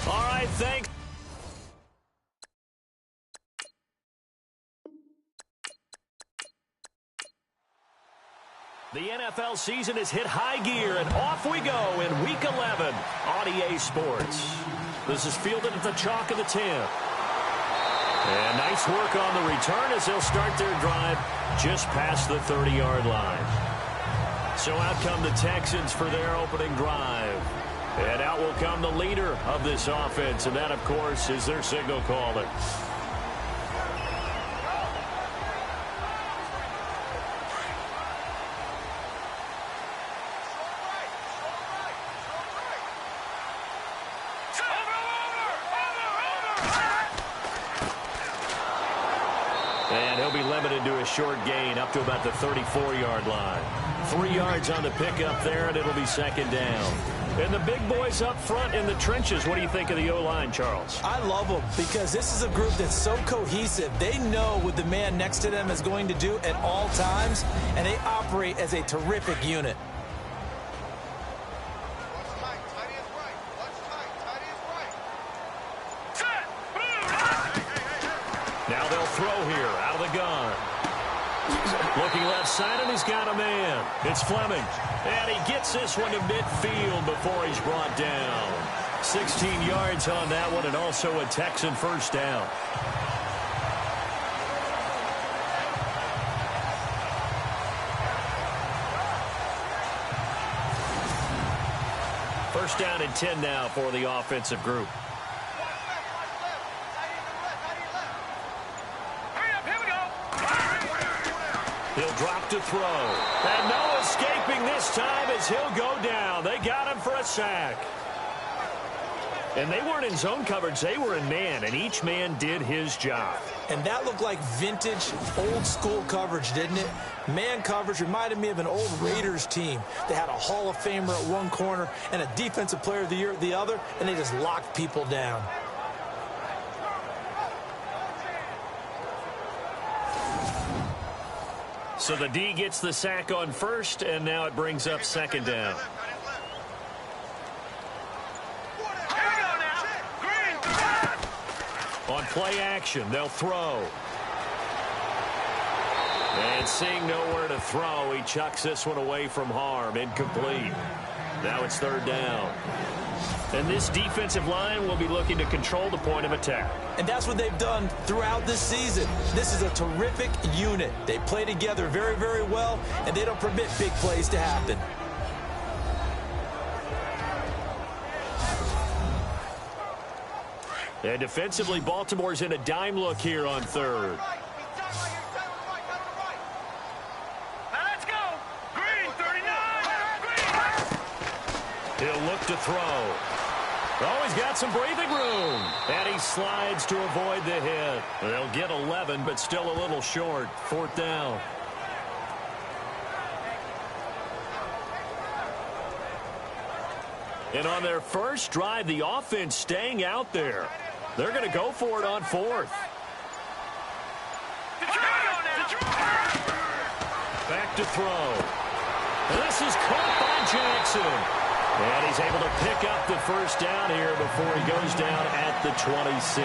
All right, thanks. The NFL season has hit high gear, and off we go in Week 11 on EA Sports. This is fielded at the chalk of the 10. And nice work on the return as they'll start their drive just past the 30-yard line. So out come the Texans for their opening drive. And out will come the leader of this offense, and that, of course, is their signal caller. And he'll be limited to a short gain up to about the 34-yard line. 3 yards on the pickup there, and it'll be second down. And the big boys up front in the trenches. What do you think of the O-line, Charles? I love them because this is a group that's so cohesive. They know what the man next to them is going to do at all times, and they operate as a terrific unit. Now they'll throw here out of the gun. Looking left side, and he's got a man. It's Fleming. And he gets this one to midfield before he's brought down. 16 yards on that one, and also a Texan first down. First down and 10 now for the offensive group. He'll drop to throw. And no escaping this time as he'll go down. They got him for a sack. And they weren't in zone coverage. They were in man, and each man did his job. And that looked like vintage, old-school coverage, didn't it? Man coverage reminded me of an old Raiders team. They had a Hall of Famer at one corner and a Defensive Player of the Year at the other, and they just locked people down. So the D gets the sack on first, and now it brings up second down. On play action, they'll throw. And seeing nowhere to throw, he chucks this one away from harm. Incomplete. Now it's third down. And this defensive line will be looking to control the point of attack. And that's what they've done throughout this season. This is a terrific unit. They play together very, very well, and they don't permit big plays to happen. And defensively, Baltimore's in a dime look here on third. He'll look to throw. Oh, he's got some breathing room. And he slides to avoid the hit. They'll get 11, but still a little short. Fourth down. And on their first drive, the offense staying out there. They're going to go for it on fourth. Back to throw. This is caught by Jackson. And he's able to pick up the first down here before he goes down at the 26.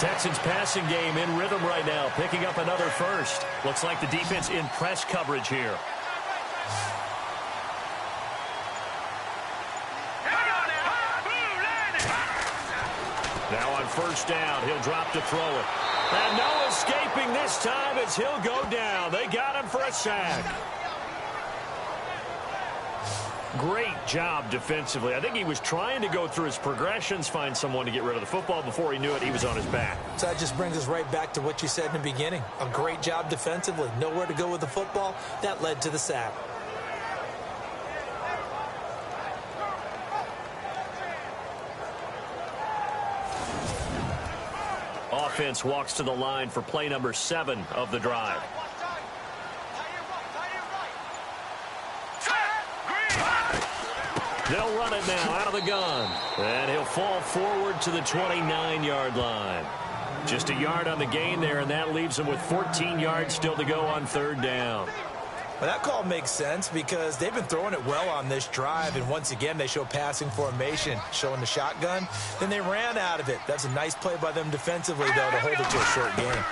Texans passing game in rhythm right now, picking up another first. Looks like the defense in press coverage here. Now on first down, he'll drop to throw it. And no escaping this time as he'll go down. They got him for a sack. Great job defensively. I think he was trying to go through his progressions, find someone to get rid of the football. Before he knew it, he was on his back. So that just brings us right back to what you said in the beginning. A great job defensively. Nowhere to go with the football. That led to the sack. Offense walks to the line for play number 7 of the drive. They'll run it now out of the gun. And he'll fall forward to the 29-yard line. Just a yard on the gain there, and that leaves him with 14 yards still to go on third down. Well, that call makes sense because they've been throwing it well on this drive, and once again, they show passing formation, showing the shotgun. Then they ran out of it. That's a nice play by them defensively, though, to hold it to a short game.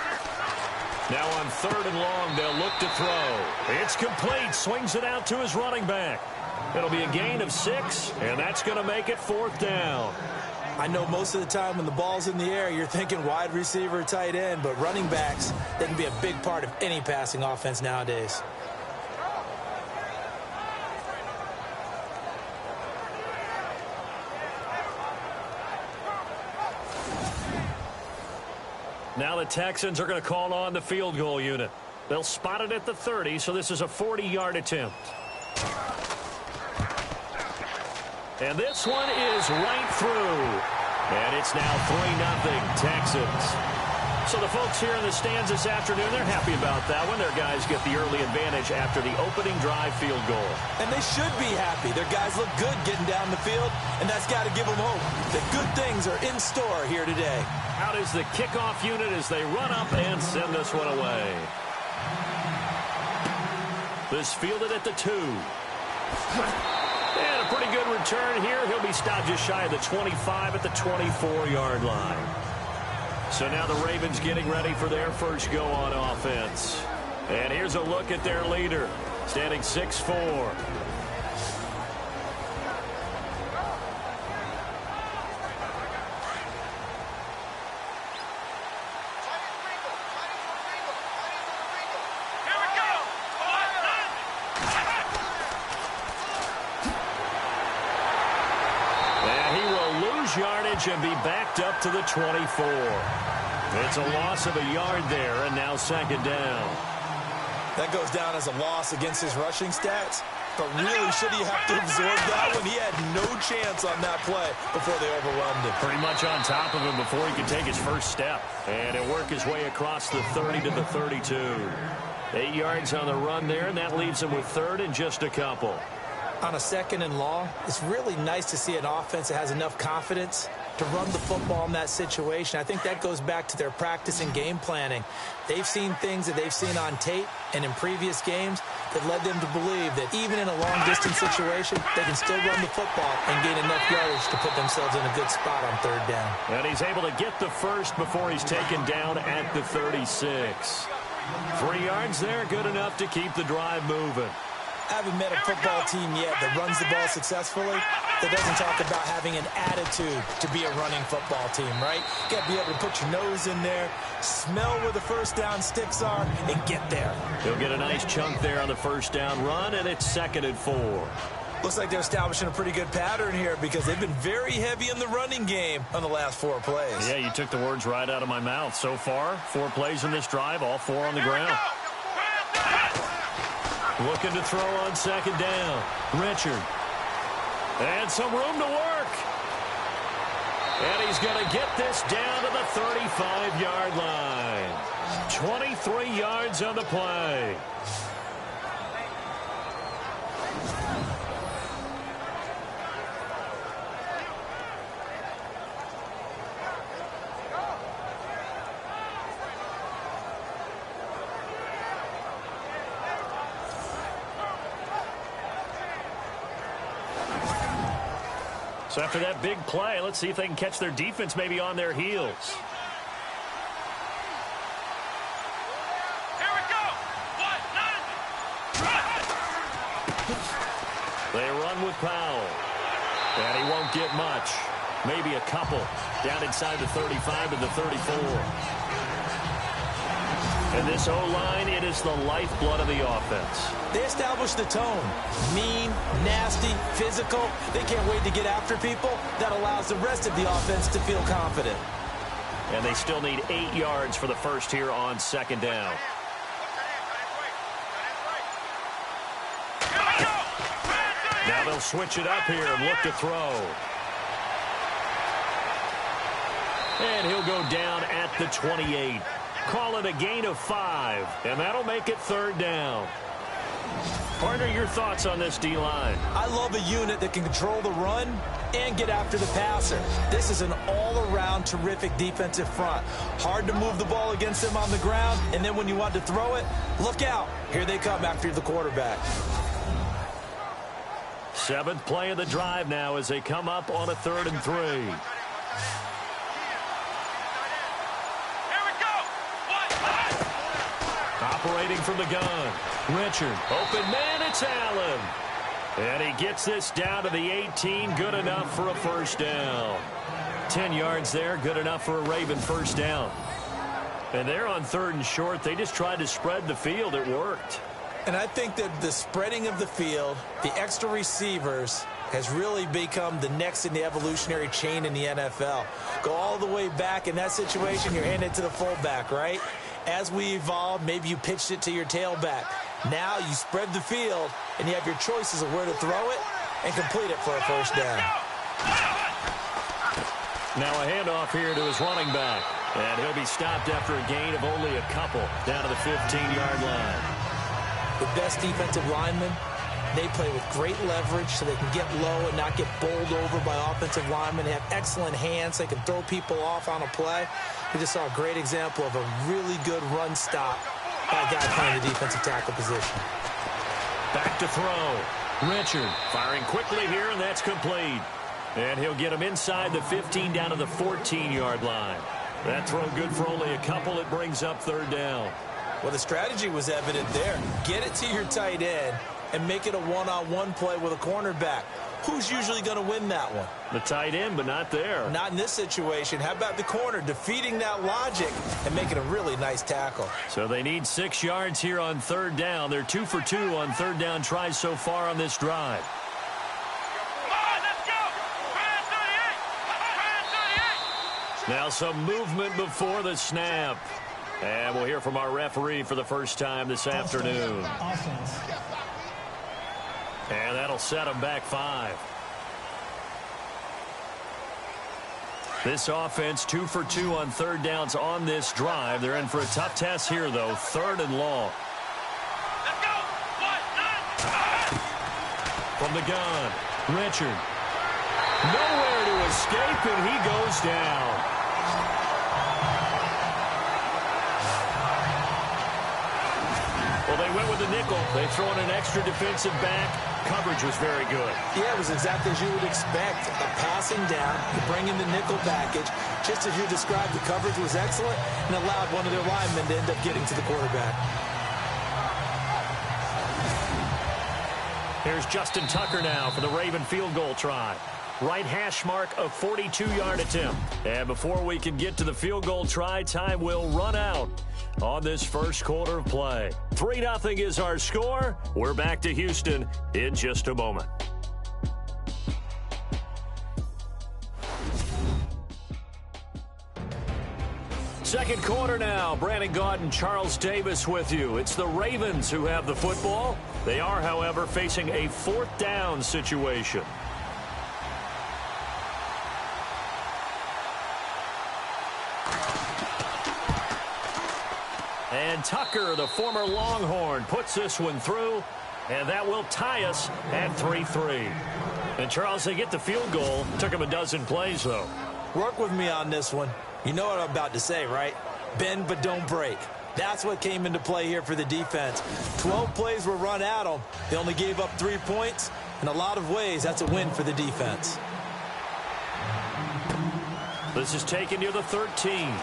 Now on 3rd and long, they'll look to throw. It's complete. Swings it out to his running back. It'll be a gain of 6, and that's going to make it 4th down. I know most of the time when the ball's in the air, you're thinking wide receiver, tight end, but running backs, they can be a big part of any passing offense nowadays. Now the Texans are going to call on the field goal unit. They'll spot it at the 30, so this is a 40-yard attempt. And this one is right through. And it's now 3-0 Texans. So the folks here in the stands this afternoon, they're happy about that one. Their guys get the early advantage after the opening drive field goal. And they should be happy. Their guys look good getting down the field, and that's got to give them hope that good things are in store here today. Out is the kickoff unit as they run up and send this one away. This fielded at the 2. And a pretty good return here. He'll be stopped just shy of the 25 at the 24-yard line. So now the Ravens getting ready for their first go on offense. And here's a look at their leader, standing 6'4". Yardage and be backed up to the 24. It's a loss of a yard there, and now 2nd down. That goes down as a loss against his rushing stats, but really should he have to absorb that one? He had no chance on that play before they overwhelmed him. Pretty much on top of him before he could take his first step, and he'll work his way across the 30 to the 32. 8 yards on the run there, and that leaves him with 3rd and just a couple. On a 2nd and long, it's really nice to see an offense that has enough confidence to run the football in that situation. I think that goes back to their practice and game planning. They've seen things that they've seen on tape and in previous games that led them to believe that even in a long-distance situation, they can still run the football and gain enough yardage to put themselves in a good spot on 3rd down. And he's able to get the first before he's taken down at the 36. 3 yards there, good enough to keep the drive moving. I haven't met a football team yet that runs the ball successfully that doesn't talk about having an attitude to be a running football team, right? You got to be able to put your nose in there, smell where the first down sticks are, and get there. He'll get a nice chunk there on the first down run, and it's 2nd and 4. Looks like they're establishing a pretty good pattern here because they've been very heavy in the running game on the last 4 plays. Yeah, you took the words right out of my mouth. So far, 4 plays in this drive, all 4 on the ground. Looking to throw on 2nd down. Richard. And some room to work. And he's going to get this down to the 35-yard line. 23 yards on the play. So after that big play, let's see if they can catch their defense maybe on their heels. Here we go. 1-9. They run with Powell. And he won't get much. Maybe a couple. Down inside the 35 and the 34. And this O-line, it is the lifeblood of the offense. They established the tone. Mean, nasty, physical. They can't wait to get after people. That allows the rest of the offense to feel confident. And they still need 8 yards for the first here on 2nd down. Now they'll switch it up here and look to throw. And he'll go down at the 28. Call it a gain of 5, and that'll make it 3rd down. Partner, your thoughts on this D-line? I love a unit that can control the run and get after the passer. This is an all-around terrific defensive front. Hard to move the ball against them on the ground, and then when you want to throw it, look out. Here they come after the quarterback. 7th play of the drive now as they come up on a 3rd and 3. Here we go. Operating from the gun. Richard. Open man, it's Allen. And he gets this down to the 18. Good enough for a first down. 10 yards there. Good enough for a Raven first down. And they're on 3rd and short. They just tried to spread the field. It worked. And I think that the spreading of the field, the extra receivers, has really become the next in the evolutionary chain in the NFL. Go all the way back in that situation, you're handed to the fullback, right? As we evolve, maybe you pitched it to your tailback. Now you spread the field, and you have your choices of where to throw it and complete it for a first down. Now a handoff here to his running back. And he'll be stopped after a gain of only a couple down to the 15-yard line. The best defensive linemen, they play with great leverage so they can get low and not get bowled over by offensive linemen. They have excellent hands. They can throw people off on a play. We just saw a great example of a really good run stop by a guy playing the defensive tackle position. Back to throw. Richard firing quickly here, and that's complete. And he'll get him inside the 15 down to the 14-yard line. That throw good for only a couple. It brings up 3rd down. Well, the strategy was evident there. Get it to your tight end and make it a one-on-one play with a cornerback. Who's usually going to win that one? The tight end, but not there. Not in this situation. How about the corner defeating that logic and making a really nice tackle? So they need 6 yards here on 3rd down. They're 2 for 2 on 3rd down tries so far on this drive. Now some movement before the snap. And we'll hear from our referee for the first time this afternoon. And that'll set them back 5. This offense 2 for 2 on 3rd downs on this drive. They're in for a tough test here, though. 3rd and long. Let's go. From the gun, Richard. Nowhere to escape, and he goes down. Well, they went with the nickel. They throw in an extra defensive back. Coverage was very good. Yeah, it was exactly as you would expect. A passing down, you bring in the nickel package. Just as you described, the coverage was excellent and allowed one of their linemen to end up getting to the quarterback. Here's Justin Tucker now for the Raven field goal try. Right hash mark, a 42-yard attempt. And before we can get to the field goal try, time will run out on this first quarter of play. 3-0 is our score. We're back to Houston in just a moment. Second quarter now. Brandon Gaudin and Charles Davis with you. It's the Ravens who have the football. They are, however, facing a 4th down situation. And Tucker, the former Longhorn, puts this one through, and that will tie us at 3-3. And, Charles, they get the field goal. Took them a dozen plays, though. Work with me on this one. You know what I'm about to say, right? Bend but don't break. That's what came into play here for the defense. 12 plays were run at them. They only gave up 3 points. In a lot of ways, that's a win for the defense. This is taken near the 13.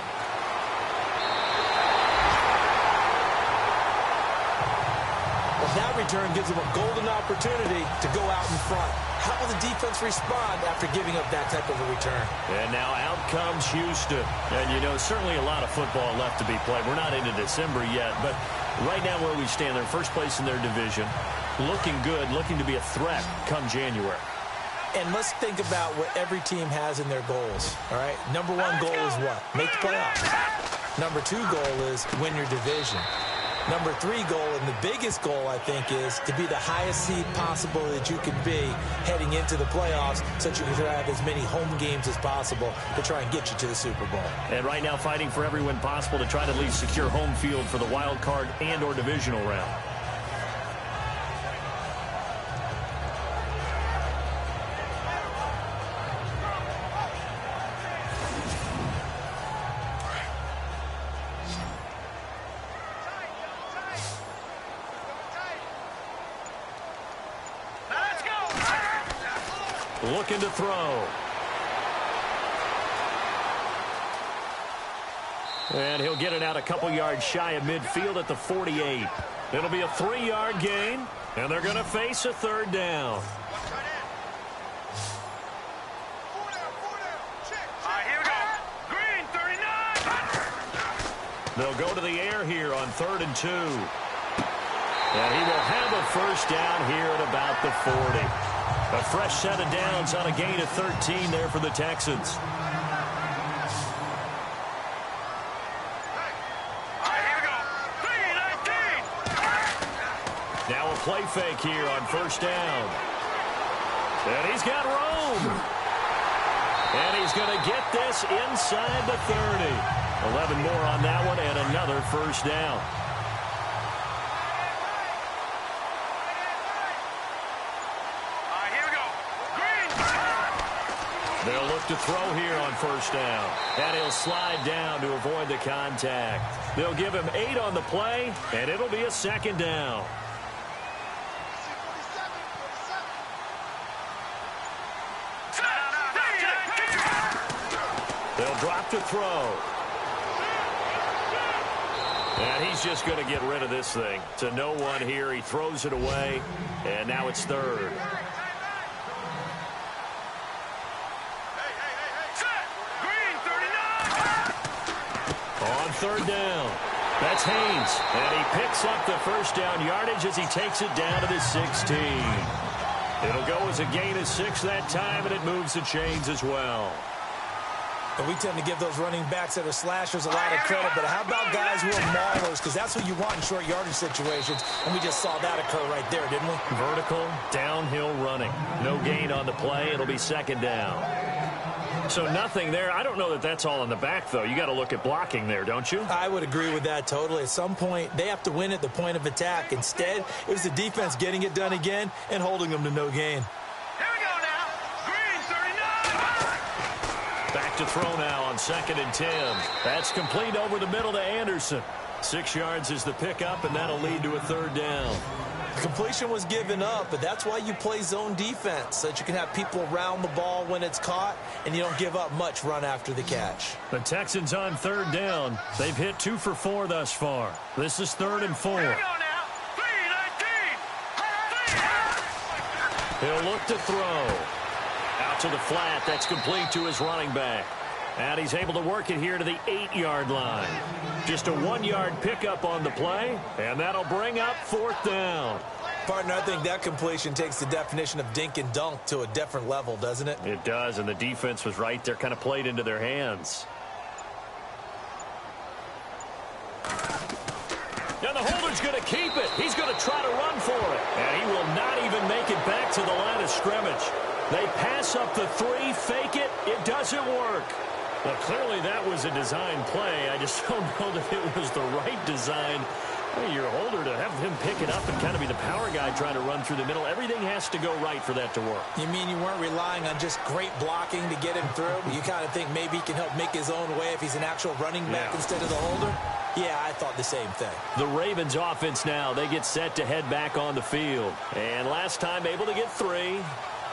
That return gives them a golden opportunity to go out in front. How will the defense respond after giving up that type of a return? And now out comes Houston. And, you know, certainly a lot of football left to be played. We're not into December yet, but right now where we stand, they're first place in their division. Looking good, looking to be a threat come January. And let's think about what every team has in their goals, all right? Number 1 goal is what? Make the playoffs. Number 2 goal is win your division. Number 3 goal, and the biggest goal, I think, is to be the highest seed possible that you can be heading into the playoffs so that you can have as many home games as possible to try and get you to the Super Bowl. And right now fighting for every win possible to try to at least secure home field for the wild card and or divisional round. looking to throw. And he'll get it out a couple yards shy of midfield at the 48. It'll be a 3-yard gain, and they're going to face a third down. Here we go. Green, 39. They'll go to the air here on 3rd and 2. And he will have a first down here at about the 40. A fresh set of downs on a gain of 13 there for the Texans. Now a play fake here on first down. And he's got room. And he's going to get this inside the 30. 11 more on that one and another first down. Here we go. Green. They'll look to throw here on first down. And he'll slide down to avoid the contact. They'll give him 8 on the play, and it'll be a second down. They'll drop to throw. And he's just going to get rid of this thing. To no one here. He throws it away. And now it's 3rd. Green, 39. On 3rd down. That's Haynes. And he picks up the first down yardage as he takes it down to the 16. It'll go as a gain of 6 that time, and it moves the chains as well. And we tend to give those running backs that are slashers a lot of credit, but how about guys who are maulers? Because that's what you want in short yardage situations, and we just saw that occur right there, didn't we? Vertical, downhill running. No gain on the play. It'll be second down. So nothing there. I don't know that that's all in the back, though. You got to look at blocking there, don't you? I would agree with that totally. At some point, they have to win at the point of attack. Instead, it was the defense getting it done again and holding them to no gain. Back to throw now on 2nd and 10. That's complete over the middle to Anderson. 6 yards is the pickup, and that'll lead to a 3rd down. The completion was given up, but that's why you play zone defense, so that you can have people around the ball when it's caught, and you don't give up much run after the catch. The Texans on 3rd down. They've hit 2 for 4 thus far. This is 3rd and 4. He'll look to throw. Out to the flat. That's complete to his running back. And he's able to work it here to the 8-yard line. Just a 1-yard pickup on the play, and that'll bring up 4th down. Partner, I think that completion takes the definition of dink and dunk to a different level, doesn't it? It does, and the defense was right there, kind of played into their hands. And the holder's going to keep it. He's going to try to run for it. And he will not even make it back to the line of scrimmage. They pass up the 3, fake it. It doesn't work. Well, clearly that was a design play. I just don't know that it was the right design. Hey, your holder to have him pick it up and kind of be the power guy trying to run through the middle. Everything has to go right for that to work. You mean you weren't relying on just great blocking to get him through? You kind of think maybe he can help make his own way if he's an actual running back instead of the holder? Yeah, I thought the same thing. The Ravens offense now, they get set to head back on the field. And last time able to get 3.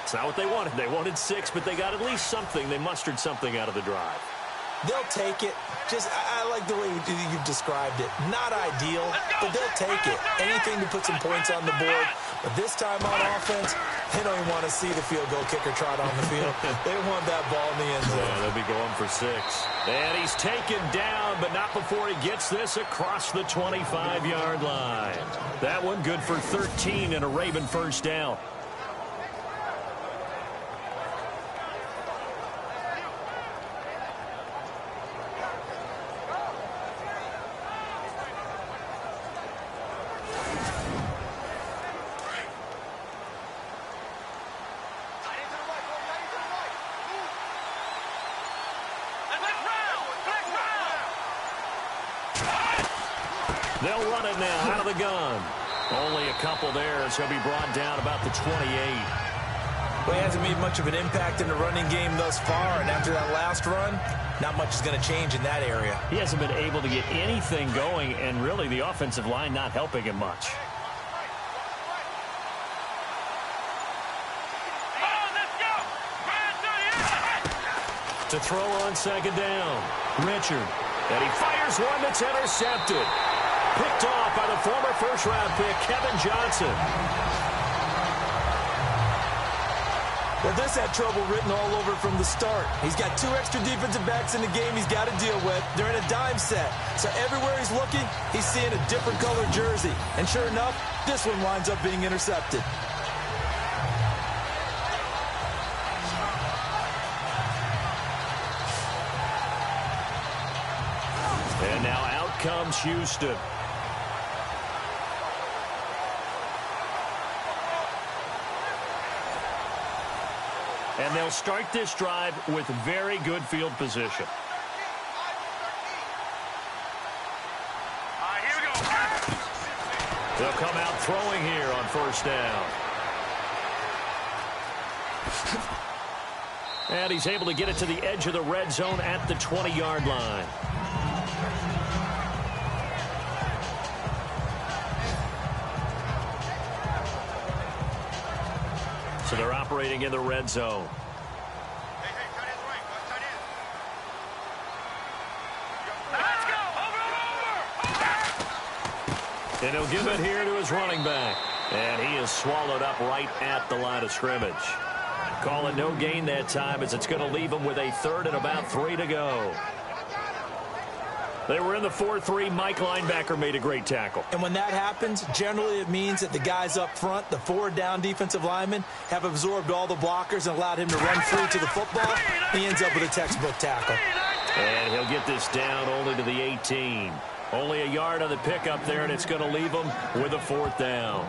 It's not what they wanted. They wanted 6, but they got at least something. They mustered something out of the drive. They'll take it. I like the way you've described it. Not ideal, but they'll take it. Anything to put some points on the board. But this time on offense, they don't even want to see the field goal kicker trot on the field. They want that ball in the end zone. Yeah, they'll be going for 6. And he's taken down, but not before he gets this across the 25-yard line. That one good for 13 and a Raven first down. They'll run it now out of the gun. Only a couple there as he'll be brought down about the 28. Well, he hasn't made much of an impact in the running game thus far, and after that last run, not much is going to change in that area. He hasn't been able to get anything going, and really the offensive line not helping him much. To throw on second down. Richard. And he fires one that's intercepted. Picked off by the former first-round pick, Kevin Johnson. Well, this had trouble written all over from the start. He's got 2 extra defensive backs in the game he's got to deal with. They're in a dime set. So everywhere he's looking, he's seeing a different colored jersey. And sure enough, this one winds up being intercepted. And now out comes Houston. And they'll start this drive with very good field position. Here we go. They'll come out throwing here on first down. And he's able to get it to the edge of the red zone at the 20-yard line. So they're operating in the red zone. Hey, tight end's right. Tight end. Let's go. Over. And he'll give it here to his running back. And he is swallowed up right at the line of scrimmage. Call it no gain that time as it's going to leave him with a third and about 3 to go. They were in the 4-3. Mike linebacker made a great tackle. And when that happens, generally it means that the guys up front, the 4 down defensive linemen, have absorbed all the blockers and allowed him to run free to the football. He ends up with a textbook tackle. And he'll get this down only to the 18. Only a yard on the pickup there, and it's going to leave him with a 4th down.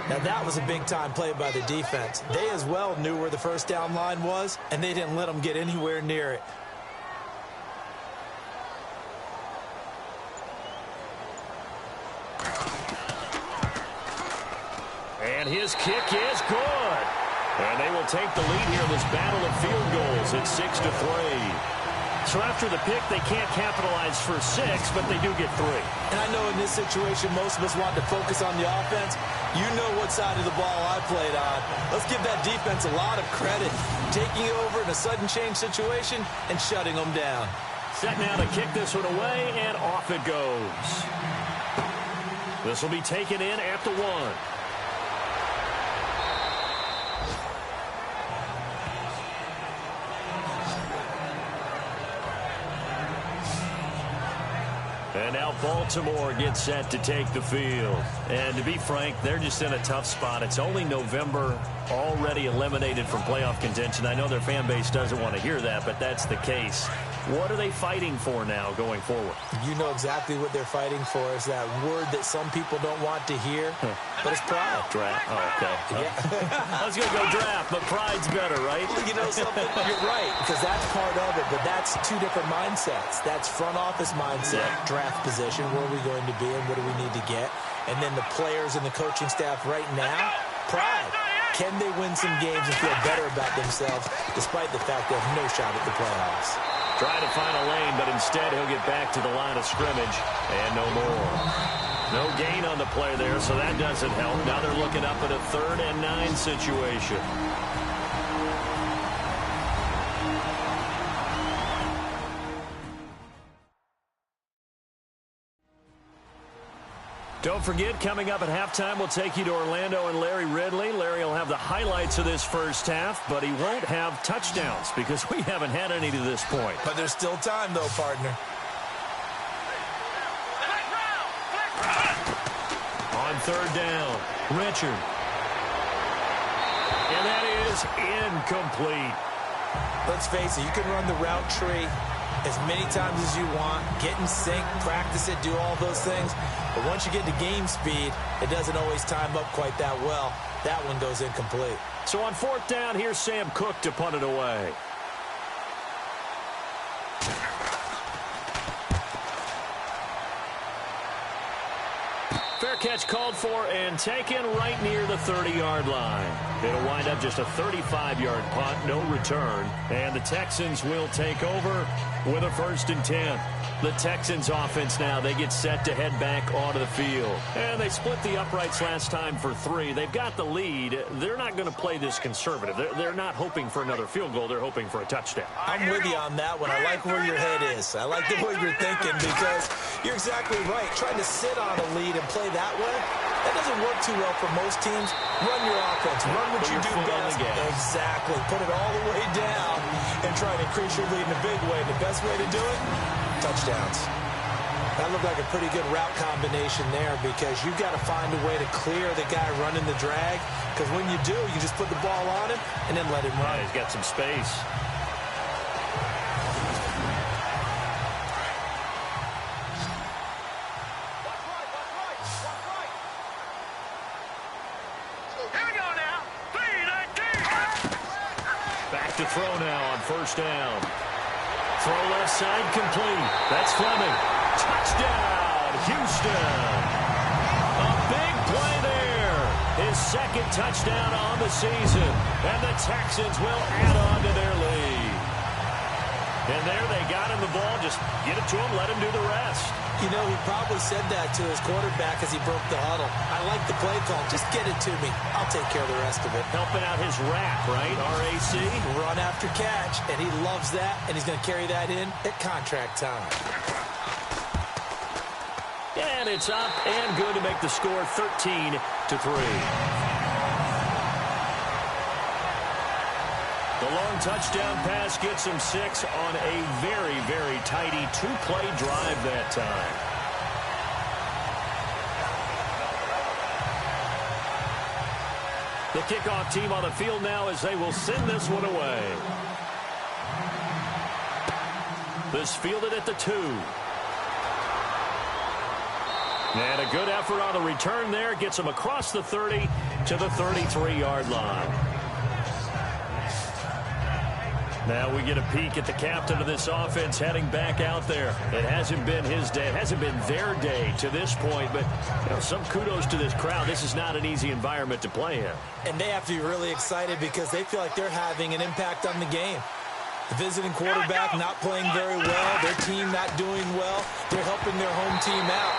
Now that was a big-time play by the defense. They as well knew where the first down line was, and they didn't let them get anywhere near it. And his kick is good. And they will take the lead here in this battle of field goals at 6-3. So after the pick, they can't capitalize for 6, but they do get 3. And I know in this situation, most of us want to focus on the offense. You know what side of the ball I played on. Let's give that defense a lot of credit. Taking over in a sudden change situation and shutting them down. Set now to kick this one away, and off it goes. This will be taken in at the 1. And now Baltimore gets set to take the field. And to be frank, they're just in a tough spot. It's only November, already eliminated from playoff contention. I know their fan base doesn't want to hear that, but that's the case. What are they fighting for now going forward? You know exactly what they're fighting for is that word that some people don't want to hear, but it's pride. Draft. Oh, okay. Yeah. I was going to go draft, but pride's better, right? You know something? You're right, because that's part of it, but that's 2 different mindsets. That's front office mindset, draft position, where are we going to be and what do we need to get? And then the players and the coaching staff right now, pride. Can they win some games and feel better about themselves despite the fact they have no shot at the playoffs? Trying to find a lane, but instead he'll get back to the line of scrimmage and no more. No gain on the play there, so that doesn't help. Now they're looking up at a 3rd and 9 situation. Don't forget, coming up at halftime, we'll take you to Orlando and Larry Ridley. Larry will have the highlights of this first half, but he won't have touchdowns because we haven't had any to this point. But there's still time, though, partner. On 3rd down, Richard. And that is incomplete. Let's face it, you can run the route tree as many times as you want, get in sync, practice it, do all those things. But once you get to game speed, it doesn't always time up quite that well. That one goes incomplete. So on 4th down, here's Sam Cook to punt it away. Fair catch called for and taken right near the 30-yard line. It'll wind up just a 35-yard punt, no return. And the Texans will take over with a 1st and 10. The Texans offense now, they get set to head back onto the field. And they split the uprights last time for 3. They've got the lead. They're not going to play this conservative. They're not hoping for another field goal. They're hoping for a touchdown. I'm with you on that one. I like where your head is. I like the way you're thinking because you're exactly right. Trying to sit on a lead and play that way, that doesn't work too well for most teams. Run your offense. Run what you do best. Exactly. Put it all the way down and try to increase your lead in a big way. The best way to do it? Touchdowns. That looked like a pretty good route combination there because you've got to find a way to clear the guy running the drag because when you do, you just put the ball on him and then let him run. Yeah, he's got some space. Back to throw now on first down. Throw left side complete. That's Fleming. Touchdown, Houston. A big play there. His second touchdown on the season. And the Texans will add on to their lead. And there they got him the ball. Just get it to him, let him do the rest. You know, he probably said that to his quarterback as he broke the huddle. I like the play call. Just get it to me. I'll take care of the rest of it. Helping out his RAC, right? R-A-C? Run after catch, and he loves that, and he's going to carry that in at contract time. And it's up and good to make the score 13-3. The long touchdown pass gets him 6 on a very, very tidy 2-play drive that time. The kickoff team on the field now as they will send this one away. This fielded at the 2. And a good effort on the return there. Gets him across the 30 to the 33-yard line. Now we get a peek at the captain of this offense heading back out there. It hasn't been his day. It hasn't been their day to this point, but you know, some kudos to this crowd. This is not an easy environment to play in. And they have to be really excited because they feel like they're having an impact on the game. The visiting quarterback not playing very well, their team not doing well. They're helping their home team out.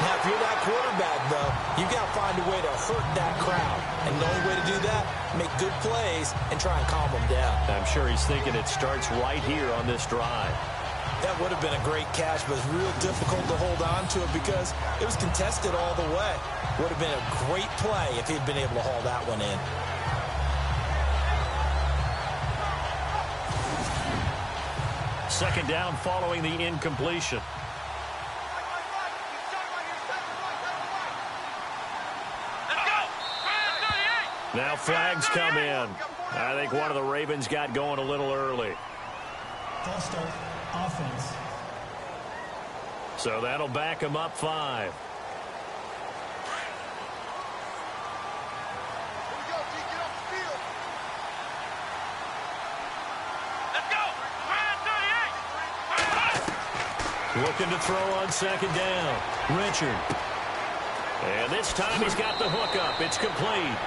Now, if you're that quarterback, though, you've got to find a way to hurt that crowd. And the only way to do that, make good plays and try and calm them down. I'm sure he's thinking it starts right here on this drive. That would have been a great catch, but it's real difficult to hold on to it because it was contested all the way. Would have been a great play if he'd been able to haul that one in. Second down following the incompletion. Now flags come in. I think one of the Ravens got going a little early. False start, offense. So that'll back him up 5. Looking to throw on second down. Richard. And this time he's got the hook up. It's complete.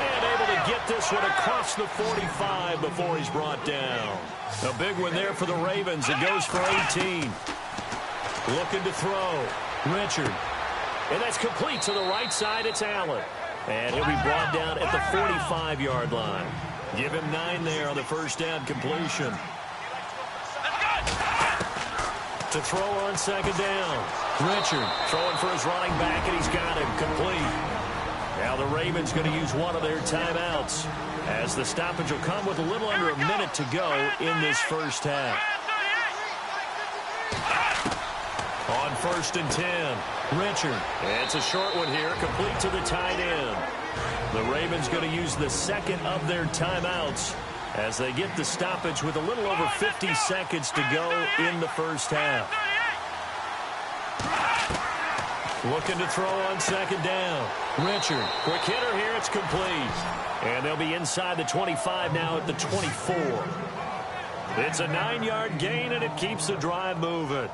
And able to get this one across the 45 before he's brought down. A big one there for the Ravens. It goes for 18. Looking to throw. Richard. And that's complete to the right side. It's Allen. And he'll be brought down at the 45-yard line. Give him 9 there on the first down completion. To throw on second down. Richard throwing for his running back, and he's got him complete. Now the Ravens going to use one of their timeouts as the stoppage will come with a little under a minute to go in this first half. On first and 10, Richard. It's a short one here, complete to the tight end. The Ravens going to use the second of their timeouts as they get the stoppage with a little over 50 seconds to go in the first half. Looking to throw on second down. Richard, quick hitter here, it's complete. And they'll be inside the 25 now at the 24. It's a 9-yard gain, and it keeps the drive moving.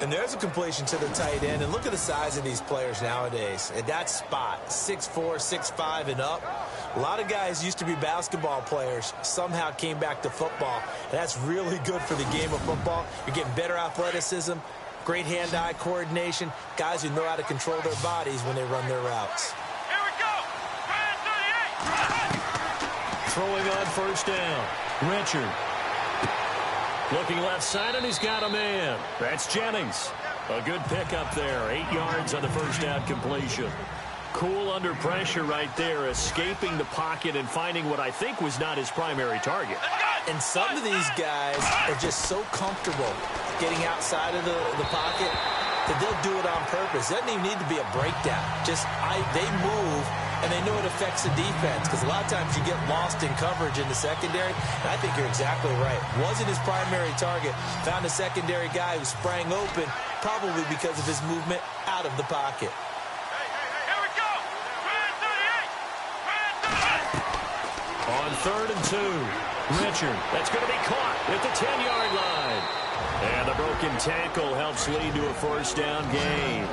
And there's a completion to the tight end. And look at the size of these players nowadays. At that spot, 6'4", 6'5", and up. A lot of guys used to be basketball players, somehow came back to football. And that's really good for the game of football. You're getting better athleticism, great hand-eye coordination, guys who know how to control their bodies when they run their routes. Here we go. Throwing on first down. Richard. Looking left side, and he's got a man. That's Jennings. A good pickup there. 8 yards on the first down completion. Cool under pressure right there, escaping the pocket and finding what I think was not his primary target. And some of these guys are just so comfortable getting outside of the pocket that they'll do it on purpose. It doesn't even need to be a breakdown. They move, and they know it affects the defense, because a lot of times you get lost in coverage in the secondary, and I think you're exactly right. Wasn't his primary target. Found a secondary guy who sprang open, probably because of his movement out of the pocket. On 3rd and 2, Richard. That's going to be caught at the 10-yard line. And the broken tackle helps lead to a first down gain.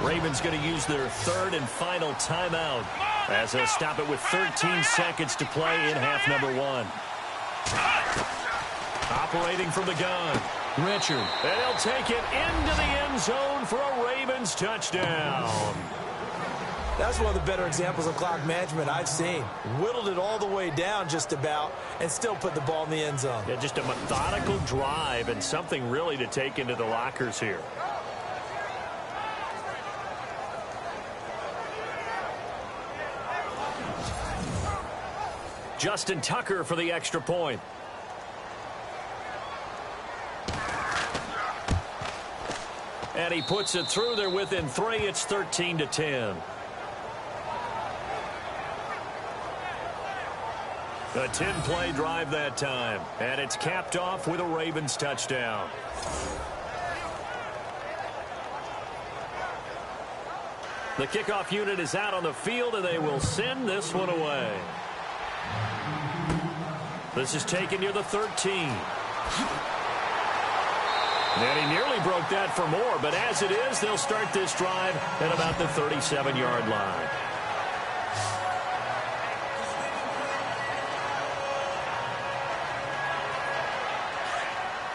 Ravens going to use their 3rd and final timeout as they'll stop it with 13 seconds to play in half number 1. Operating from the gun, Richard. And he'll take it into the end zone for a Ravens touchdown. That's one of the better examples of clock management I've seen. Whittled it all the way down just about and still put the ball in the end zone. Yeah, just a methodical drive and something really to take into the lockers here. Justin Tucker for the extra point. And he puts it through. They're within 3. It's 13-10. A 10-play drive that time, and it's capped off with a Ravens touchdown. The kickoff unit is out on the field, and they will send this one away. This is taken near the 13. And he nearly broke that for more, but as it is, they'll start this drive at about the 37-yard line.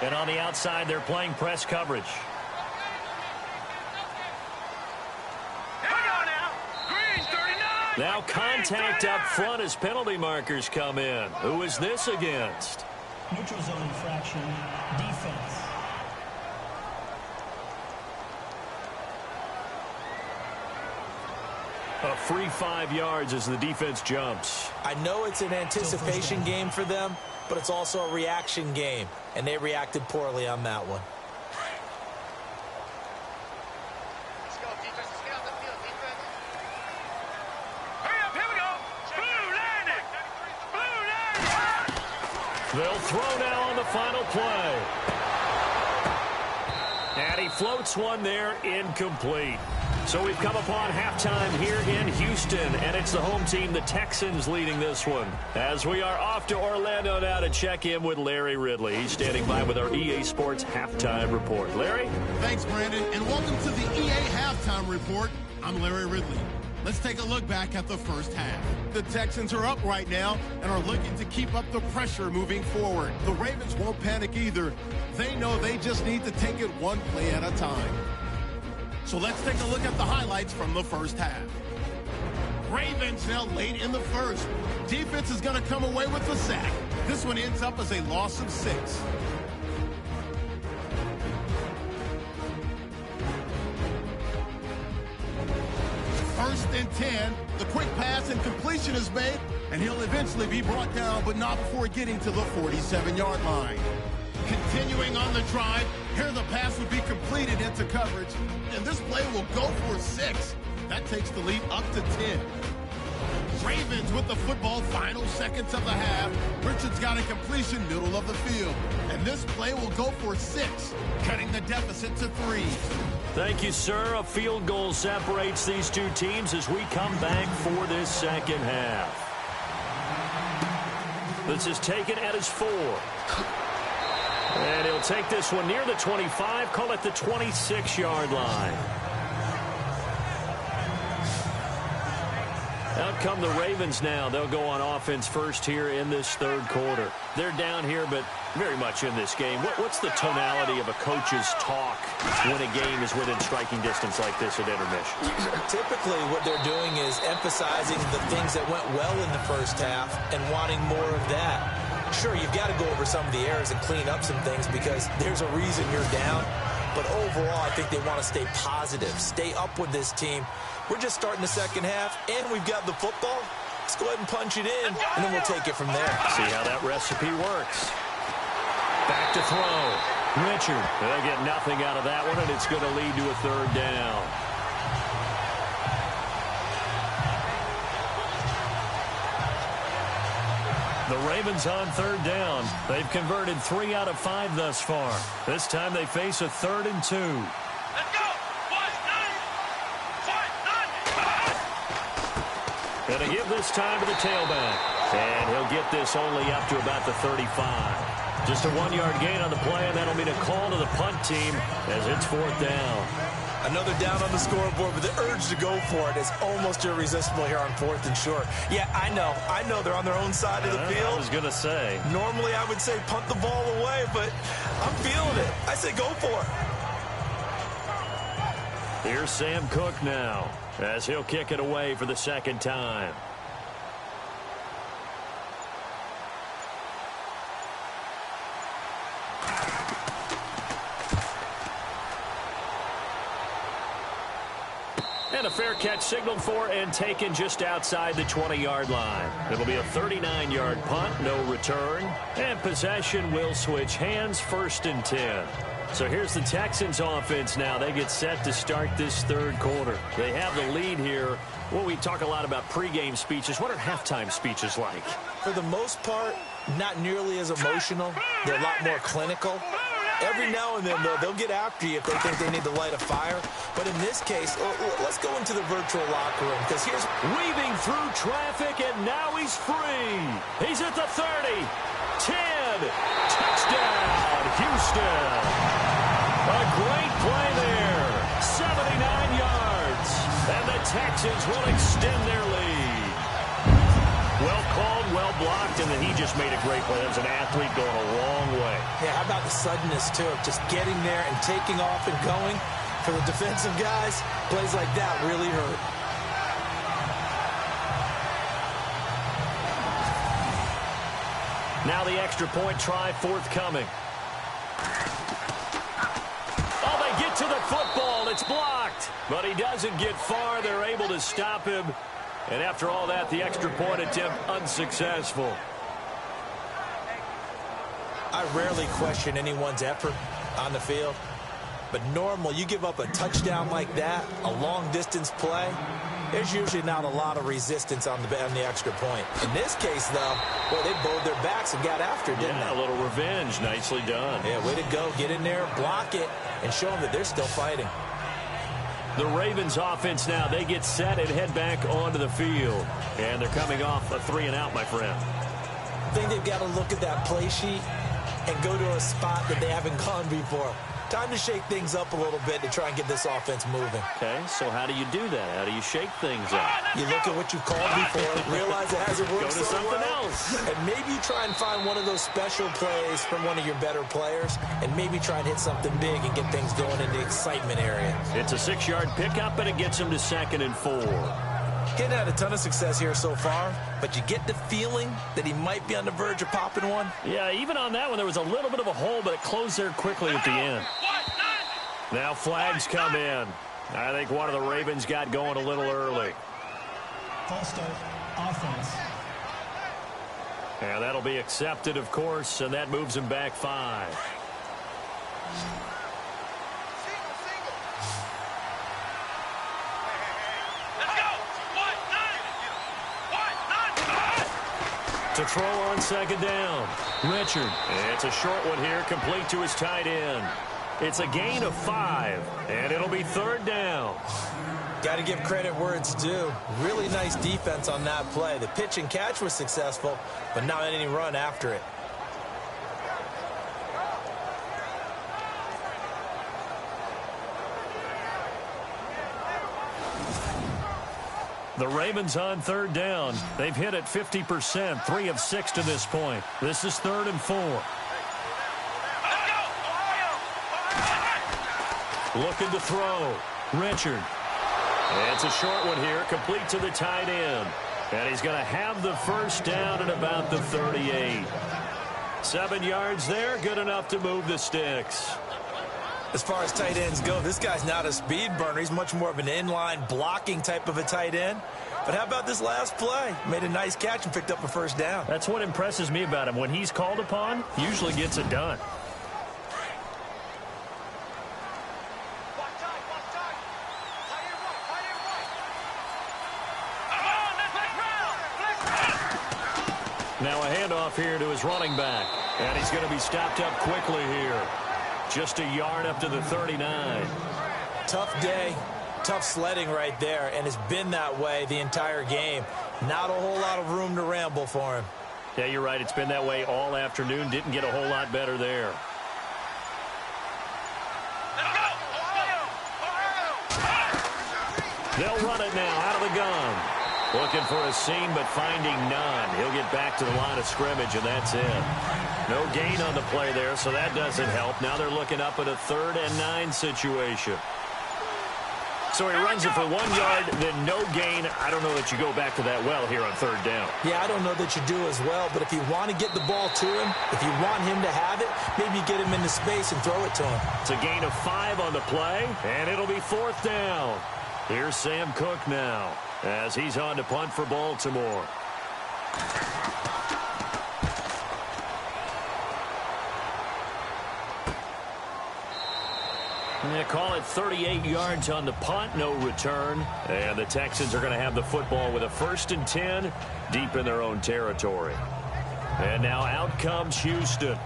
And on the outside, they're playing press coverage. Now contact up front as penalty markers come in. Who is this against? Neutral zone infraction, defense. A free 5 yards as the defense jumps. I know it's an anticipation game for them, but it's also a reaction game, and they reacted poorly on that one. Let's go, defense. Let's get out the field, defense. Hurry up, here we go. Blue landing. Blue landing. They'll throw now on the final play. And he floats one there, incomplete. So we've come upon halftime here in Houston, and it's the home team, the Texans, leading this one. As we are off to Orlando now to check in with Larry Ridley. He's standing by with our EA Sports Halftime Report. Larry? Thanks, Brandon, and welcome to the EA Halftime Report. I'm Larry Ridley. Let's take a look back at the first half. The Texans are up right now and are looking to keep up the pressure moving forward. The Ravens won't panic either. They know they just need to take it one play at a time. So let's take a look at the highlights from the first half. Ravens now late in the first. Defense is going to come away with the sack. This one ends up as a loss of 6. First and 10. The quick pass and completion is made, and he'll eventually be brought down, but not before getting to the 47-yard line. Continuing on the drive, here the pass would be completed into coverage, and this play will go for 6. That takes the lead up to 10. Ravens with the football, final seconds of the half. Richard's got a completion middle of the field, and this play will go for 6, cutting the deficit to 3. Thank you, sir. A field goal separates these two teams as we come back for this second half. This is taken at his 4. And he'll take this one near the 25, call it the 26-yard line. Now Out come the Ravens now. They'll go on offense first here in this third quarter. They're down here, but very much in this game. What's the tonality of a coach's talk when a game is within striking distance like this at intermission? Typically, what they're doing is emphasizing the things that went well in the first half and wanting more of that. Sure, you've got to go over some of the errors and clean up some things because there's a reason you're down. But overall, I think they want to stay positive, stay up with this team. We're just starting the second half, and we've got the football. Let's go ahead and punch it in, and then we'll take it from there. See how that recipe works. Back to throw. Richard. They'll get nothing out of that one, and it's going to lead to a third down. The Ravens on third down. They've converted 3 out of 5 thus far. This time they face a 3rd and 2. Let's go! Going to give this time to the tailback. And he'll get this only up to about the 35. Just a 1-yard gain on the play, and that'll mean a call to the punt team as it's 4th down. Another down on the scoreboard, but the urge to go for it is almost irresistible here on 4th and short. Yeah, I know they're on their own side of the field. I was going to say. Normally I would say punt the ball away, but I'm feeling it. I say go for it. Here's Sam Cook now as he'll kick it away for the second time. And a fair catch signaled for and taken just outside the 20-yard line. It'll be a 39-yard punt, no return. And possession will switch hands, 1st and 10. So here's the Texans offense now. They get set to start this third quarter. They have the lead here. Well, we talk a lot about pregame speeches. What are halftime speeches like? For the most part, not nearly as emotional. They're a lot more clinical. Every now and then, though, they'll get after you if they think they need to light a fire. But in this case, let's go into the virtual locker room because here's weaving through traffic, and now he's free. He's at the 30, 10, touchdown, Houston. A great play there, 79 yards, and the Texans will extend their lead. Well called, well blocked, and then he just made a great play. That was an athlete going a long way. Yeah, how about the suddenness, too, of just getting there and taking off and going. For the defensive guys, plays like that really hurt. Now the extra point try forthcoming. Oh, they get to the football. It's blocked. But he doesn't get far. They're able to stop him. And after all that, the extra point attempt unsuccessful. I rarely question anyone's effort on the field. But normal, you give up a touchdown like that, a long-distance play, there's usually not a lot of resistance on the extra point. In this case, though, well, they bowed their backs and got after it, didn't they? A little revenge. Nicely done. Yeah, way to go. Get in there, block it, and show them that they're still fighting. The Ravens offense now, they get set and head back onto the field. And they're coming off a 3-and-out, my friend. I think they've got to look at that play sheet and go to a spot that they haven't gone before. Time to shake things up a little bit to try and get this offense moving. Okay, so how do you do that? How do you shake things up? You look at what you've called before, realize it hasn't worked Go to so something well, else. and maybe you try and find one of those special plays from one of your better players, and maybe try and hit something big and get things going in the excitement area. It's a 6-yard pickup, and it gets him to 2nd and 4. Getting had a ton of success here so far, but you get the feeling that he might be on the verge of popping one. Yeah, even on that one, there was a little bit of a hole, but it closed there quickly at the end. Now flags come in. I think one of the Ravens got going a little early. False start, offense. And that'll be accepted, of course, and that moves him back 5. To throw on 2nd down. Richard. It's a short one here, complete to his tight end. It's a gain of 5, and it'll be 3rd down. Got to give credit where it's due. Really nice defense on that play. The pitch and catch was successful, but not any run after it. The Ravens on third down. They've hit it 50%, 3 of 6 to this point. This is 3rd and 4. Looking to throw. Richard. It's a short one here, complete to the tight end. And he's going to have the first down at about the 38. 7 yards there, good enough to move the sticks. As far as tight ends go, this guy's not a speed burner. He's much more of an inline blocking type of a tight end. But how about this last play? Made a nice catch and picked up a first down. That's what impresses me about him. When he's called upon, usually gets it done. Now a handoff here to his running back. And he's going to be stopped up quickly here. Just a yard up to the 39. Tough day, tough sledding right there, and it's been that way the entire game. Not a whole lot of room to ramble for him. Yeah, you're right. It's been that way all afternoon. Didn't get a whole lot better there. They'll run it now out of the gun. Looking for a seam, but finding none. He'll get back to the line of scrimmage, and that's it. No gain on the play there, so that doesn't help. Now they're looking up at a 3rd and 9 situation. So he runs it for 1 yard, then no gain. I don't know that you go back to that well here on 3rd down. Yeah, I don't know that you do as well, but if you want to get the ball to him, if you want him to have it, maybe get him into space and throw it to him. It's a gain of 5 on the play, and it'll be 4th down. Here's Sam Cook now, as he's on to punt for Baltimore. They call it 38 yards on the punt, no return. And the Texans are going to have the football with a 1st and 10 deep in their own territory. And now out comes Houston.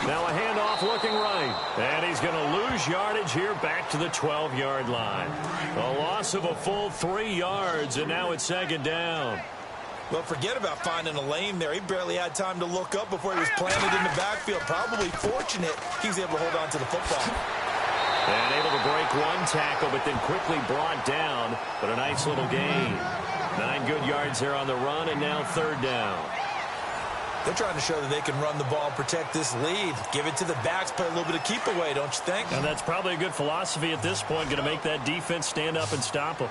Now a handoff looking right. And he's going to lose yardage here back to the 12-yard line. A loss of a full 3 yards, and now it's 2nd down. Well, forget about finding a lane there. He barely had time to look up before he was planted in the backfield. Probably fortunate he was able to hold on to the football. And able to break 1 tackle, but then quickly brought down. But a nice little gain. 9 good yards there on the run, and now 3rd down. They're trying to show that they can run the ball and protect this lead. Give it to the backs, play a little bit of keep away, don't you think? And that's probably a good philosophy at this point, going to make that defense stand up and stop them.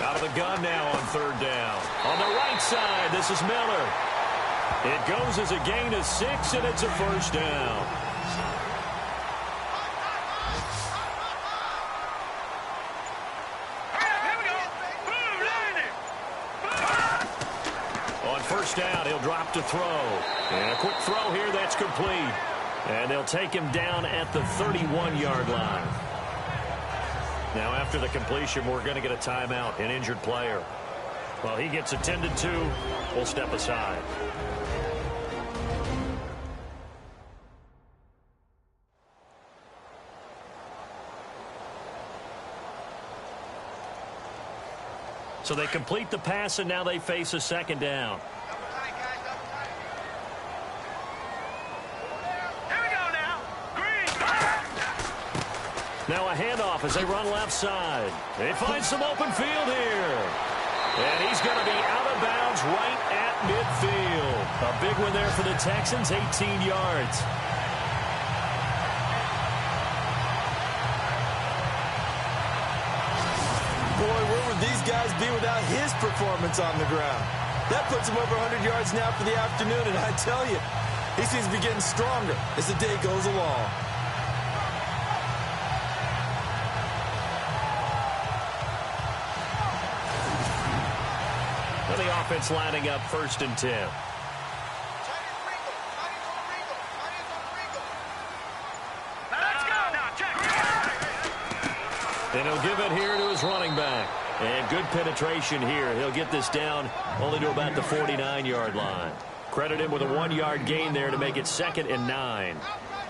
Out of the gun now on 3rd down. On the right side, this is Miller. It goes as a gain of 6, and it's a 1st down. Down, he'll drop to throw. And a quick throw here, that's complete. And they'll take him down at the 31-yard line. Now after the completion, we're going to get a timeout, an injured player. Well, he gets attended to. We'll step aside. So they complete the pass, and now they face a 2nd down. Now a handoff as they run left side. They find some open field here. And he's going to be out of bounds right at midfield. A big one there for the Texans, 18 yards. Boy, where would these guys be without his performance on the ground? That puts him over 100 yards now for the afternoon, and I tell you, he seems to be getting stronger as the day goes along. The offense lining up 1st and 10. And he'll give it here to his running back. And good penetration here. He'll get this down only to about the 49-yard line. Credit him with a 1-yard gain there to make it 2nd and 9.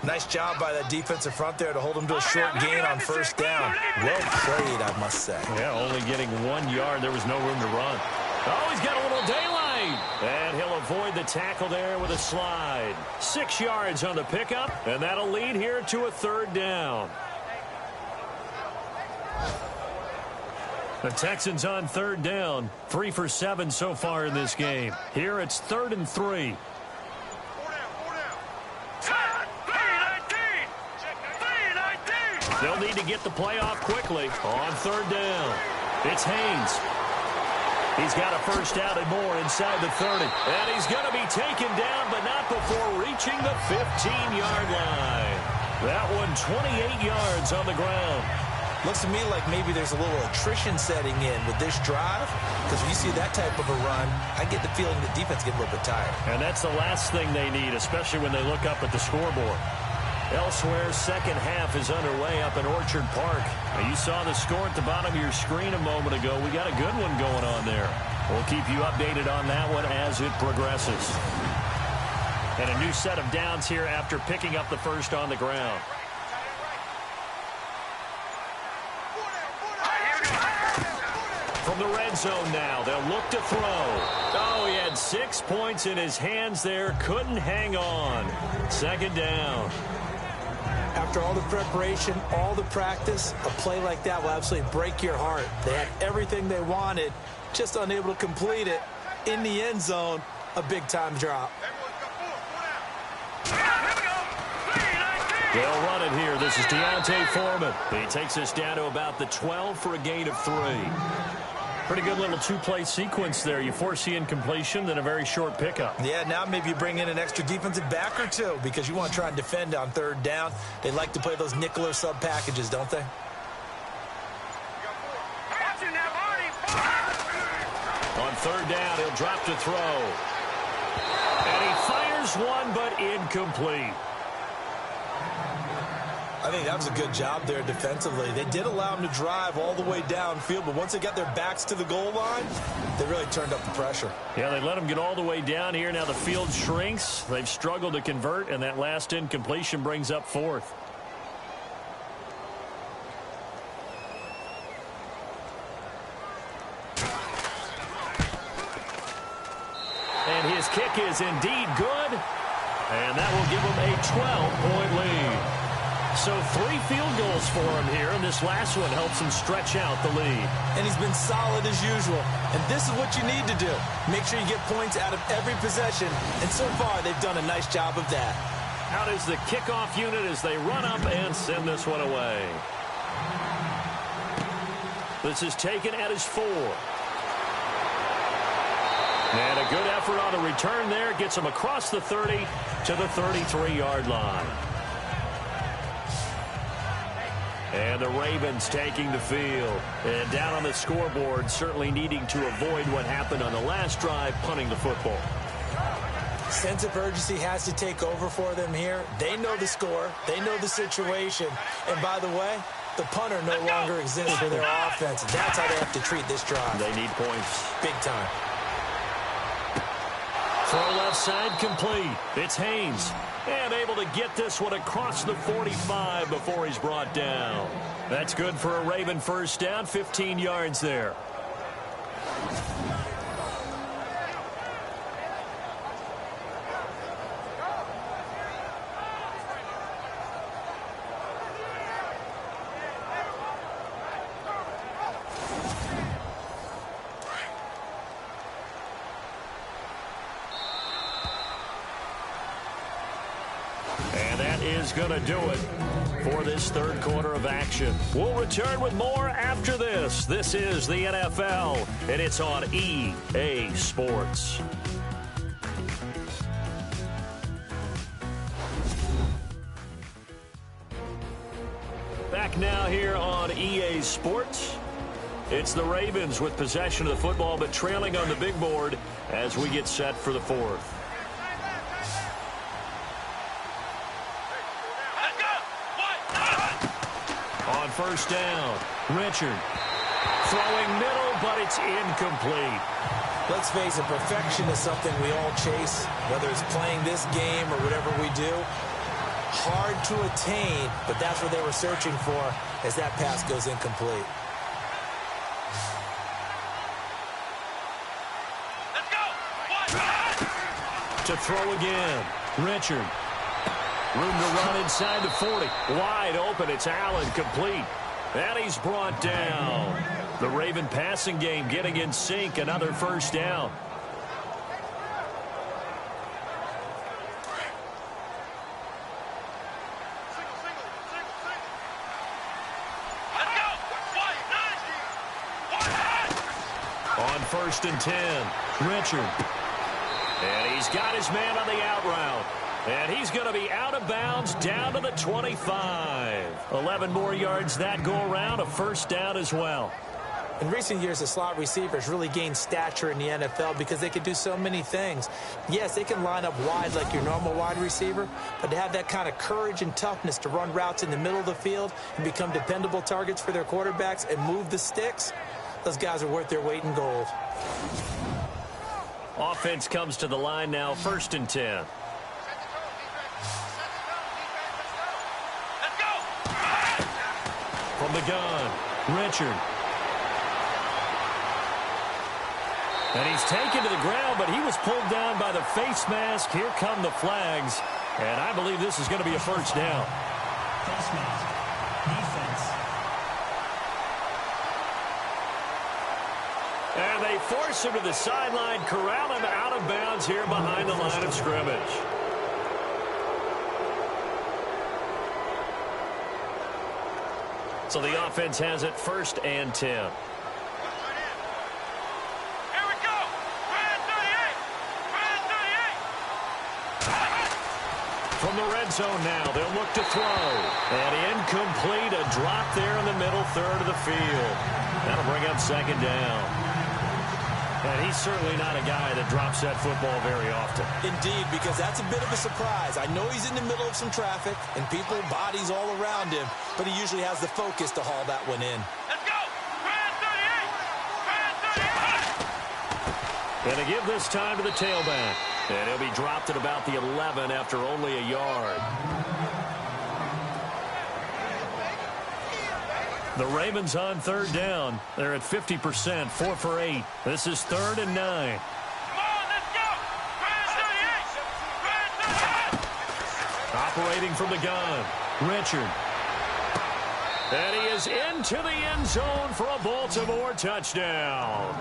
Nice job by that defensive front there to hold him to a short gain on first down. Well played, I must say. Yeah, only getting 1 yard. There was no room to run. Oh, he's got a little daylight. And he'll avoid the tackle there with a slide. 6 yards on the pickup, and that'll lead here to a third down. The Texans on third down. 3 for 7 so far in this game. Here it's 3rd and 3. They'll need to get the play off quickly on third down. It's Haynes. He's got a first down and more inside the 30. And he's going to be taken down, but not before reaching the 15-yard line. That one 28 yards on the ground. Looks to me like maybe there's a little attrition setting in with this drive, because when you see that type of a run, I get the feeling the defense gets a little bit tired. And that's the last thing they need, especially when they look up at the scoreboard. Elsewhere, second half is underway up in Orchard Park. Now, you saw the score at the bottom of your screen a moment ago. We got a good one going on there. We'll keep you updated on that one as it progresses. And a new set of downs here after picking up the first on the ground. From the red zone now, they'll look to throw. Oh, he had 6 points in his hands there. Couldn't hang on. Second down. After all the preparation, all the practice, a play like that will absolutely break your heart. They had everything they wanted, just unable to complete it. In the end zone, a big-time drop. They'll run it here. This is Deontay Foreman. He takes us down to about the 12 for a gain of 3. Pretty good little two-play sequence there. You foresee incompletion, then a very short pickup. Yeah, now maybe you bring in an extra defensive back or two because you want to try and defend on third down. They like to play those nickel or sub packages, don't they? On third down, he'll drop to throw. And he fires one, but incomplete. I think that was a good job there defensively. They did allow him to drive all the way downfield, but once they got their backs to the goal line, they really turned up the pressure. Yeah, they let him get all the way down here. Now the field shrinks. They've struggled to convert, and that last incompletion brings up 4th. And his kick is indeed good, and that will give him a 12-point lead. So 3 field goals for him here, and this last one helps him stretch out the lead. And he's been solid as usual. And this is what you need to do. Make sure you get points out of every possession. And so far, they've done a nice job of that. Out is the kickoff unit as they run up and send this one away. This is taken at his 4. And a good effort on the return there. Gets him across the 30 to the 33-yard line. And the Ravens taking the field. And down on the scoreboard, certainly needing to avoid what happened on the last drive, punting the football. Sense of urgency has to take over for them here. They know the score. They know the situation. And by the way, the punter no longer exists for their offense. That's how they have to treat this drive. They need points. Big time. Throw left side complete. It's Haynes. And able to get this one across the 45 before he's brought down. That's good for a Raven first down, 15 yards there. Going to do it for this third quarter of action. We'll return with more after this. This is the NFL, and it's on EA Sports. Back now here on EA Sports. It's the Ravens with possession of the football, but trailing on the big board as we get set for the 4th. First down. Richard throwing middle, but it's incomplete. Let's face it, perfection is something we all chase, whether it's playing this game or whatever we do. Hard to attain, but that's what they were searching for as that pass goes incomplete. Let's go. To throw again. Richard. Room to run inside the 40. Wide open. It's Allen, complete. And he's brought down. The Raven passing game getting in sync. Another first down. On 1st and 10, Richard. And he's got his man on the out route. And he's going to be out of bounds down to the 25. 11 more yards that go around, a first down as well. In recent years, the slot receivers really gained stature in the NFL because they can do so many things. Yes, they can line up wide like your normal wide receiver, but to have that kind of courage and toughness to run routes in the middle of the field and become dependable targets for their quarterbacks and move the sticks, those guys are worth their weight in gold. Offense comes to the line now, 1st and 10. From the gun, Richard. And he's taken to the ground, but he was pulled down by the face mask. Here come the flags. And I believe this is going to be a first down. Face mask. Defense. And they force him to the sideline, corral him out of bounds here behind the line of scrimmage. So the offense has it 1st and 10. Here we go. Red 38. Red 38. From the red zone now, they'll look to throw. And incomplete, a drop there in the middle third of the field. That'll bring up 2nd down. And he's certainly not a guy that drops that football very often. Indeed, because that's a bit of a surprise. I know he's in the middle of some traffic and people, bodies all around him, but he usually has the focus to haul that one in. Let's go. Red 38. Red 38. And to give this time to the tailback. And he'll be dropped at about the 11 after only a yard. The Ravens on 3rd down. They're at 50%, 4 for 8. This is 3rd and 9. Come on, let's go. Red 38. Red 38. Operating from the gun, Richard. And he is into the end zone for a Baltimore touchdown.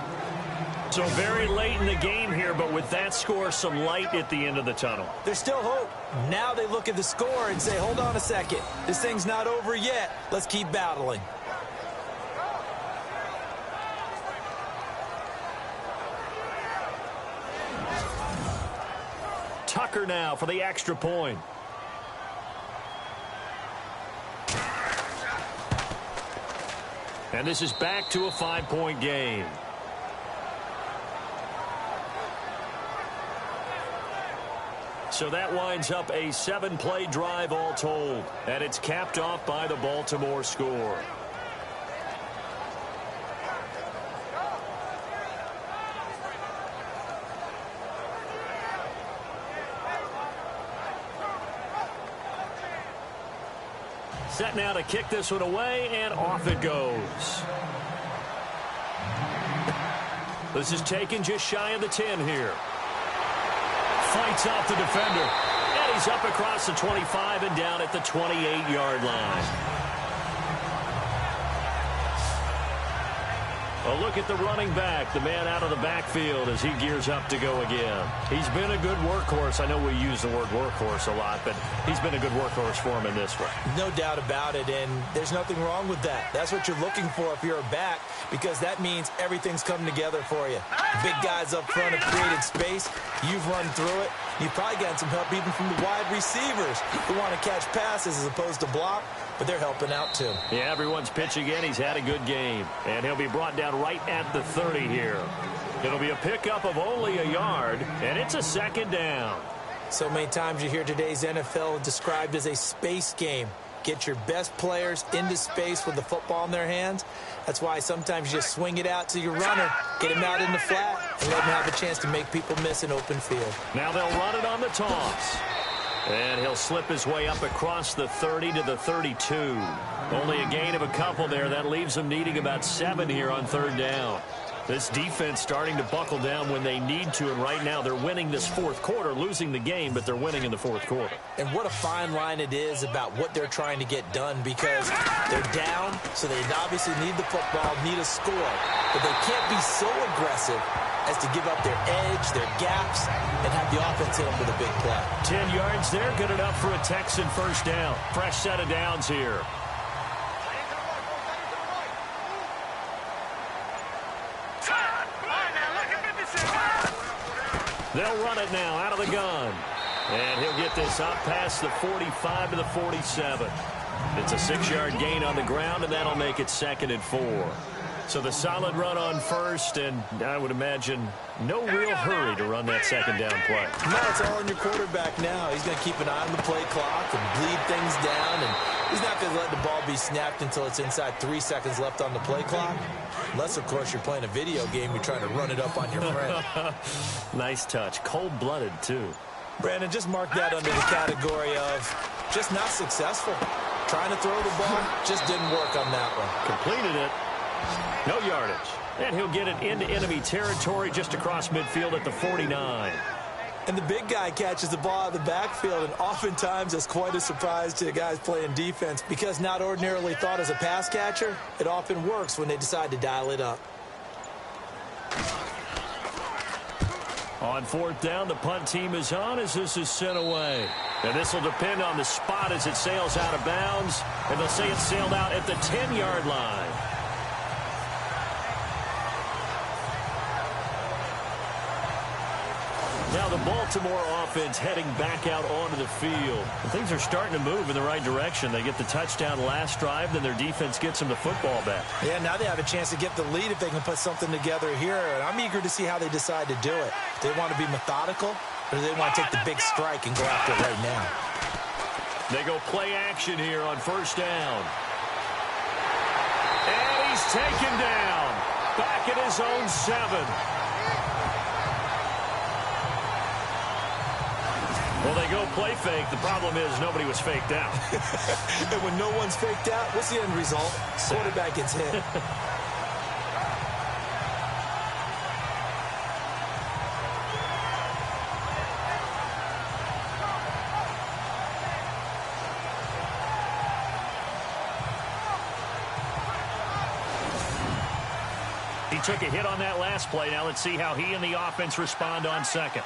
So very late in the game here, but with that score, some light at the end of the tunnel. There's still hope. Now they look at the score and say, hold on a second. This thing's not over yet. Let's keep battling. Tucker now for the extra point. And this is back to a 5-point game. So that winds up a 7-play drive all told. And it's capped off by the Baltimore score. Set now to kick this one away, and off it goes. This is taken just shy of the 10 here. Fights off the defender. And he's up across the 25 and down at the 28-yard line. A look at the running back, the man out of the backfield as he gears up to go again. He's been a good workhorse. I know we use the word workhorse a lot, but he's been a good workhorse for him in this one. No doubt about it, and there's nothing wrong with that. That's what you're looking for if you're a back, because that means everything's coming together for you. Big guys up front have created space. You've run through it. You've probably gotten some help even from the wide receivers who want to catch passes as opposed to block, but they're helping out too. Yeah, everyone's pitching in. He's had a good game, and he'll be brought down right at the 30 here. It'll be a pickup of only a yard, and it's a 2nd down. So many times you hear today's NFL described as a space game. Get your best players into space with the football in their hands. That's why sometimes you just swing it out to your runner, get him out in the flat, and let him have a chance to make people miss an open field. Now they'll run it on the toss. And he'll slip his way up across the 30 to the 32. Only a gain of a couple there. That leaves them needing about 7 here on 3rd down. This defense starting to buckle down when they need to, and right now they're winning this 4th quarter, losing the game, but they're winning in the 4th quarter. And what a fine line it is about what they're trying to get done, because they're down, so they obviously need the football, need a score, but they can't be so aggressive as to give up their edge, their gaps, and have the offense hit them with a big play. 10 yards there, good enough for a Texan 1st down. Fresh set of downs here. They'll run it now out of the gun. And he'll get this up past the 45 to the 47. It's a 6-yard gain on the ground, and that'll make it 2nd and 4. So the solid run on 1st, and I would imagine no real hurry to run that 2nd down play. No, it's all on your quarterback now. He's going to keep an eye on the play clock and bleed things down, and he's not going to let the ball be snapped until it's inside 3 seconds left on the play clock. Unless, of course, you're playing a video game, you're trying to run it up on your friend. Nice touch. Cold-blooded, too. Brandon, just mark that under the category of just not successful. Trying to throw the ball, just didn't work on that one. Completed it. No yardage. And he'll get it into enemy territory just across midfield at the 49. And the big guy catches the ball out of the backfield, and oftentimes that's quite a surprise to the guys playing defense, because not ordinarily thought as a pass catcher, it often works when they decide to dial it up. On 4th down, the punt team is on as this is sent away. And this will depend on the spot as it sails out of bounds. And they'll say it sailed out at the 10-yard line. Now the Baltimore offense heading back out onto the field. And things are starting to move in the right direction. They get the touchdown last drive, then their defense gets them the football back. Yeah, now they have a chance to get the lead if they can put something together here. And I'm eager to see how they decide to do it. Do they want to be methodical, or do they want to take the big strike and go after it right now? They go play action here on 1st down. And he's taken down. Back at his own 7. Well, they go play fake. The problem is nobody was faked out. And when no one's faked out, what's the end result? Quarterback gets hit. He took a hit on that last play. Now let's see how he and the offense respond on 2nd.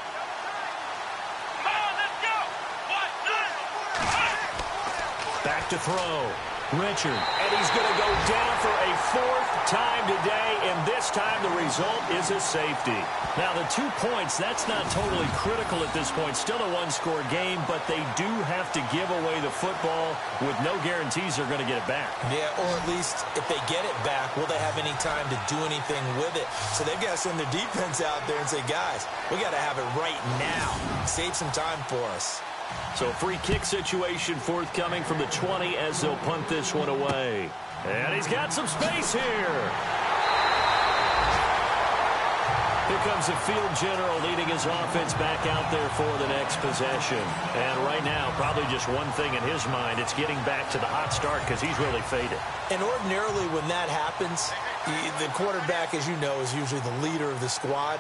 Back to throw. Richard. And he's going to go down for a 4th time today, and this time the result is a safety. Now, the 2 points, that's not totally critical at this point. Still a one-score game, but they do have to give away the football with no guarantees they're going to get it back. Yeah, or at least if they get it back, will they have any time to do anything with it? So they've got to send their defense out there and say, guys, we got to have it right now. Save some time for us. So a free kick situation forthcoming from the 20 as they'll punt this one away. And he's got some space here. Here comes the field general leading his offense back out there for the next possession. And right now, probably just one thing in his mind. It's getting back to the hot start because he's really faded. And ordinarily when that happens, the quarterback, as you know, is usually the leader of the squad.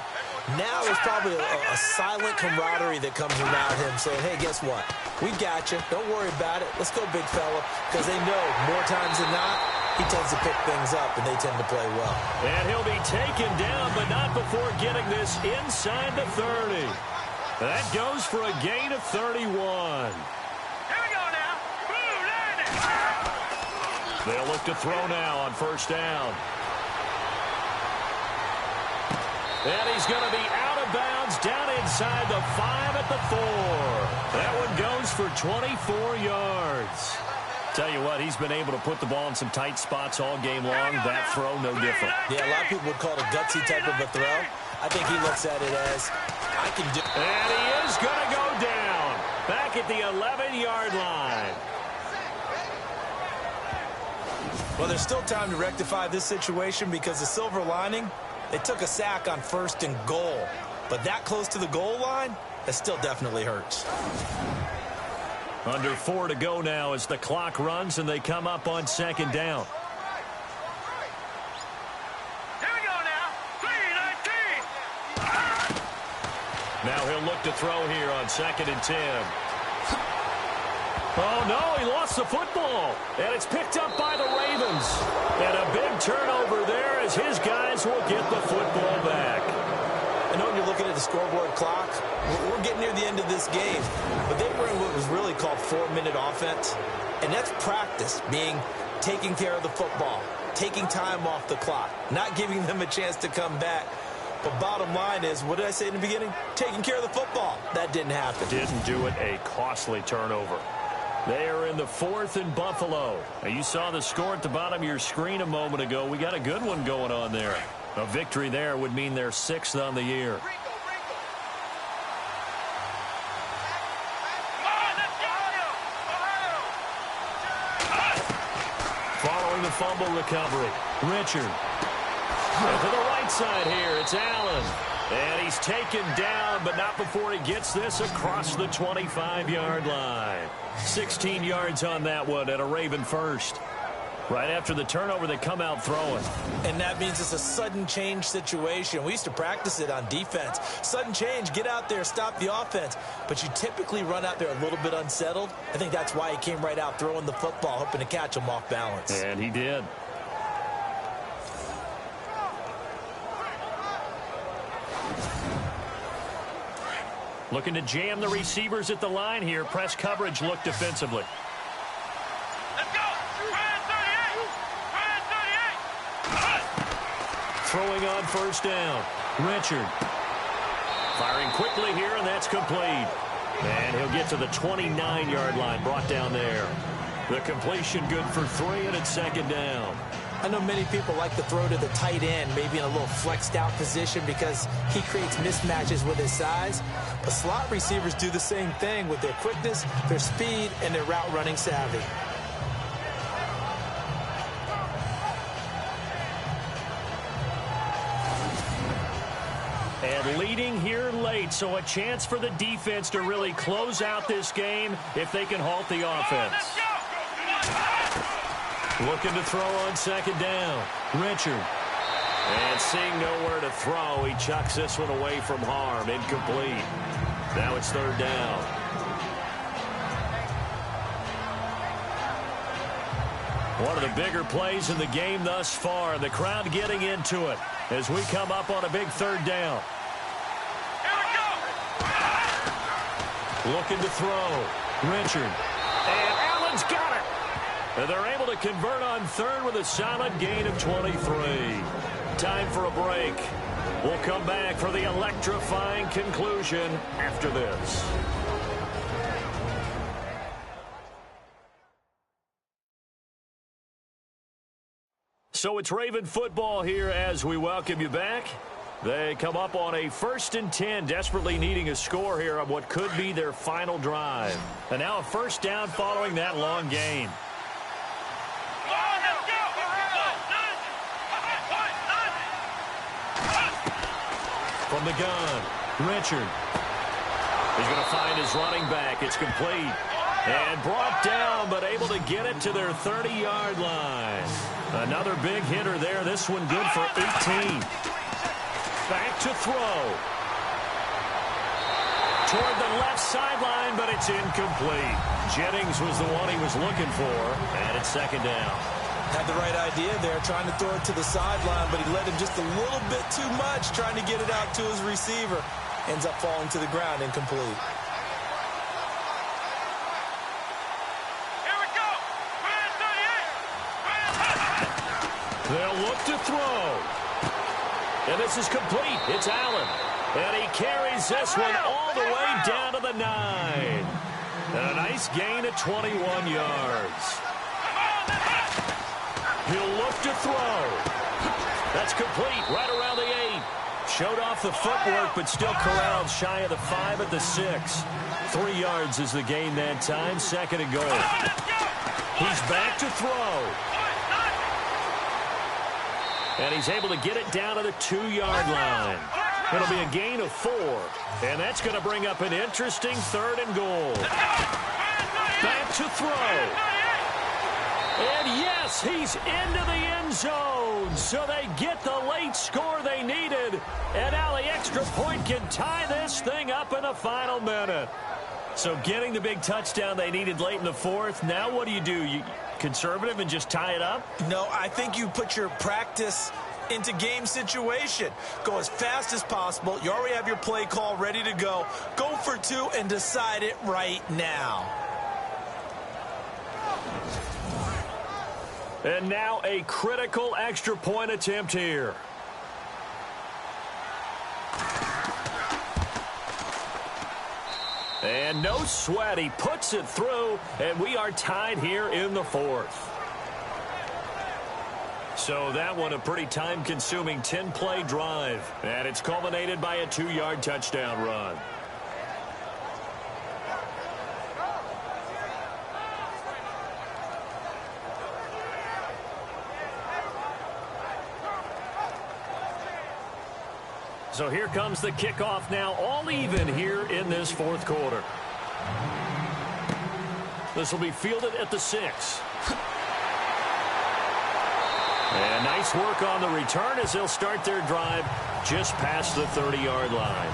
Now there's probably a silent camaraderie that comes around him saying, hey, guess what? We got you. Don't worry about it. Let's go, big fella. Because they know more times than not, he tends to pick things up, and they tend to play well. And he'll be taken down, but not before getting this inside the 30. That goes for a gain of 31. Here we go now. Blue landing. They'll look to throw now on 1st down. And he's going to be out of bounds down inside the 5 at the 4. That one goes for 24 yards. Tell you what, he's been able to put the ball in some tight spots all game long. That throw, no different. Yeah, a lot of people would call it a gutsy type of a throw. I think he looks at it as, I can do it. And he is going to go down. Back at the 11-yard line. Well, there's still time to rectify this situation because the silver lining, they took a sack on 1st and goal. But that close to the goal line, that still definitely hurts. Under 4 to go now as the clock runs and they come up on second down. Here we go now. 3-19. Now he'll look to throw here on 2nd and 10. Oh, no, he lost the football. And it's picked up by the Ravens. And a big turnover there as his guys will get the football back. I know when you're looking at the scoreboard clock, we're getting near the end of this game. But they were in what was really called 4-minute offense. And that's practice, being taking care of the football, taking time off the clock, not giving them a chance to come back. But bottom line is, what did I say in the beginning? Taking care of the football. That didn't happen. Didn't do it. A costly turnover. They are in the 4th in Buffalo. Now, you saw the score at the bottom of your screen a moment ago. We got a good one going on there. A victory there would mean they're 6th on the year. Following the fumble recovery, Richard. And to the right side here, it's Allen. And he's taken down, but not before he gets this across the 25-yard line. 16 yards on that one at a Raven first. Right after the turnover, they come out throwing. And that means it's a sudden change situation. We used to practice it on defense. Sudden change, get out there, stop the offense. But you typically run out there a little bit unsettled. I think that's why he came right out throwing the football, hoping to catch him off balance. And he did. Looking to jam the receivers at the line here. Press coverage look defensively. Let's go. 38. Throwing on first down. Richard. Firing quickly here, and that's complete. And he'll get to the 29-yard line, brought down there. The completion good for 3, and it's 2nd down. I know many people like to throw to the tight end, maybe in a little flexed out position because he creates mismatches with his size. But slot receivers do the same thing with their quickness, their speed, and their route running savvy. And leading here late, so a chance for the defense to really close out this game if they can halt the offense. Looking to throw on 2nd down. Richard. And seeing nowhere to throw, he chucks this one away from harm. Incomplete. Now it's 3rd down. One of the bigger plays in the game thus far. The crowd getting into it as we come up on a big 3rd down. Looking to throw. Richard. And Allen's got it. And they're able to convert on 3rd with a solid gain of 23. Time for a break. We'll come back for the electrifying conclusion after this. So it's Raven football here as we welcome you back. They come up on a 1st and 10, desperately needing a score here on what could be their final drive. And now a 1st down following that long gain. From the gun, Richard. He's going to find his running back. It's complete. And brought down, but able to get it to their 30-yard line. Another big hitter there. This one good for 18. Back to throw. Toward the left sideline, but it's incomplete. Jennings was the one he was looking for, and it's 2nd down. Had the right idea there, trying to throw it to the sideline, but he let him just a little bit too much, trying to get it out to his receiver. Ends up falling to the ground, incomplete. Here we go. 38. They'll look to throw. And this is complete. It's Allen. And he carries this one all the way down to the 9. And a nice gain of 21 yards. He'll look to throw. That's complete right around the 8. Showed off the footwork, but still corralled shy of the 5 at the 6. 3 yards is the gain that time. 2nd and goal. He's back to throw. And he's able to get it down to the 2-yard line. It'll be a gain of 4. And that's going to bring up an interesting 3rd and goal. to throw. And yes, he's into the end zone. So they get the late score they needed. And now the extra point can tie this thing up in the final minute. So getting the big touchdown they needed late in the fourth. Now what do? You conservative and just tie it up? No, I think you put your practice into game situation. Go as fast as possible. You already have your play call ready to go. Go for two and decide it right now. And now a critical extra point attempt here. And no sweat. He puts it through, and we are tied here in the fourth. So that one a pretty time-consuming 10-play drive. And it's culminated by a 2-yard touchdown run. So here comes the kickoff now, all even here in this fourth quarter. This will be fielded at the 6. And nice work on the return as they'll start their drive just past the 30-yard line.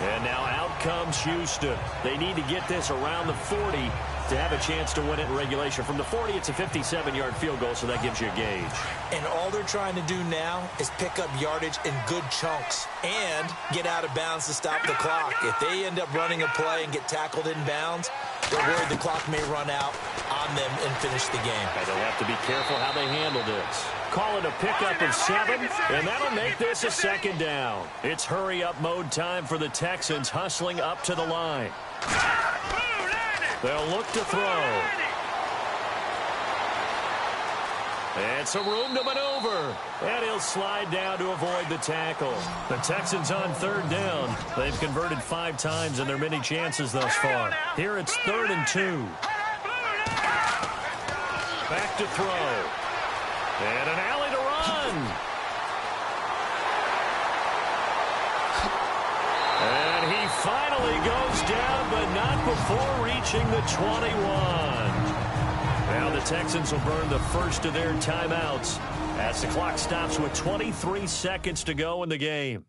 And now out comes Houston. They need to get this around the 40 to have a chance to win it in regulation. From the 40, it's a 57-yard field goal, so that gives you a gauge. And all they're trying to do now is pick up yardage in good chunks and get out of bounds to stop the clock. If they end up running a play and get tackled in bounds, they're worried the clock may run out on them and finish the game. And they'll have to be careful how they handle this. Call it a pickup of 7, and that'll make this a second down. It's hurry-up mode time for the Texans, hustling up to the line. They'll look to throw. And some room to maneuver. And he'll slide down to avoid the tackle. The Texans on 3rd down. They've converted 5 times in their many chances thus far. Here it's 3rd and 2. Back to throw. And an alley to run. And he finally goes down, but not before reaching the 21. Now the Texans will burn the first of their timeouts as the clock stops with 23 seconds to go in the game.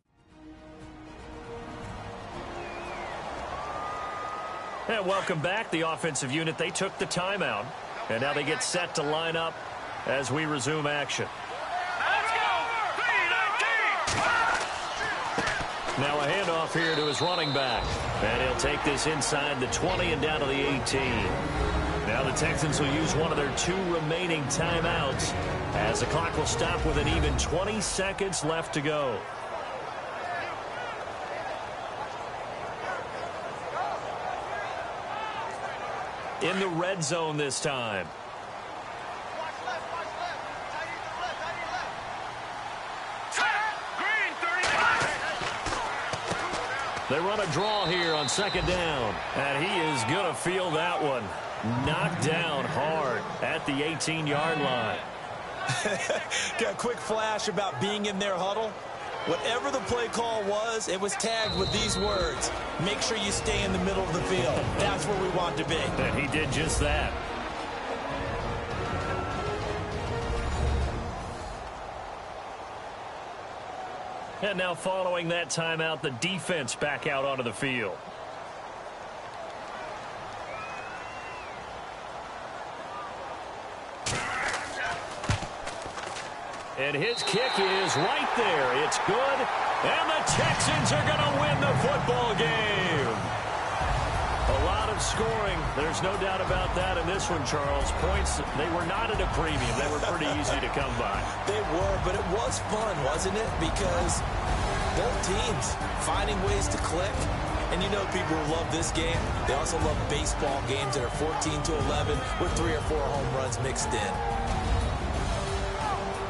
And welcome back. The offensive unit, they took the timeout. And now they get set to line up as we resume action. Now a handoff here to his running back. And he'll take this inside the 20 and down to the 18. Now the Texans will use one of their 2 remaining timeouts as the clock will stop with an even 20 seconds left to go. In the red zone this time. They run a draw here on 2nd down. And he is going to feel that one. Knocked down hard at the 18-yard line. Got a quick flash about being in their huddle. Whatever the play call was, it was tagged with these words: make sure you stay in the middle of the field. That's where we want to be. And he did just that. And now following that timeout, the defense back out onto the field. And his kick is right there. It's good. And the Texans are going to win the football game. A lot of scoring. There's no doubt about that in this one, Charles. Points, they were not at a premium. They were pretty easy to come by. They were, but it was fun, wasn't it? Because both teams finding ways to click. And you know people who love this game, they also love baseball games that are 14-11 with 3 or 4 home runs mixed in.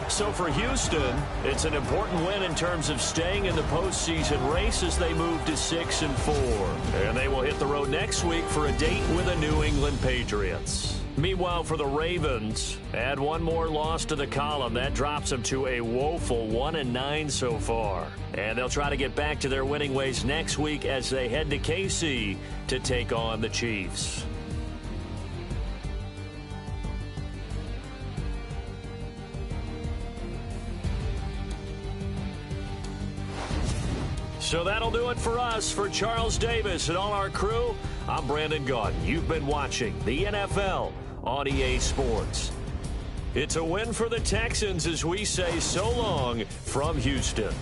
So for Houston, it's an important win in terms of staying in the postseason race as they move to 6-4. And they will hit the road next week for a date with the New England Patriots. Meanwhile, for the Ravens, add one more loss to the column. That drops them to a woeful 1-9 so far. And they'll try to get back to their winning ways next week as they head to KC to take on the Chiefs. So that'll do it for us. For Charles Davis and all our crew, I'm Brandon Gaudin. You've been watching the NFL on EA Sports. It's a win for the Texans as we say so long from Houston.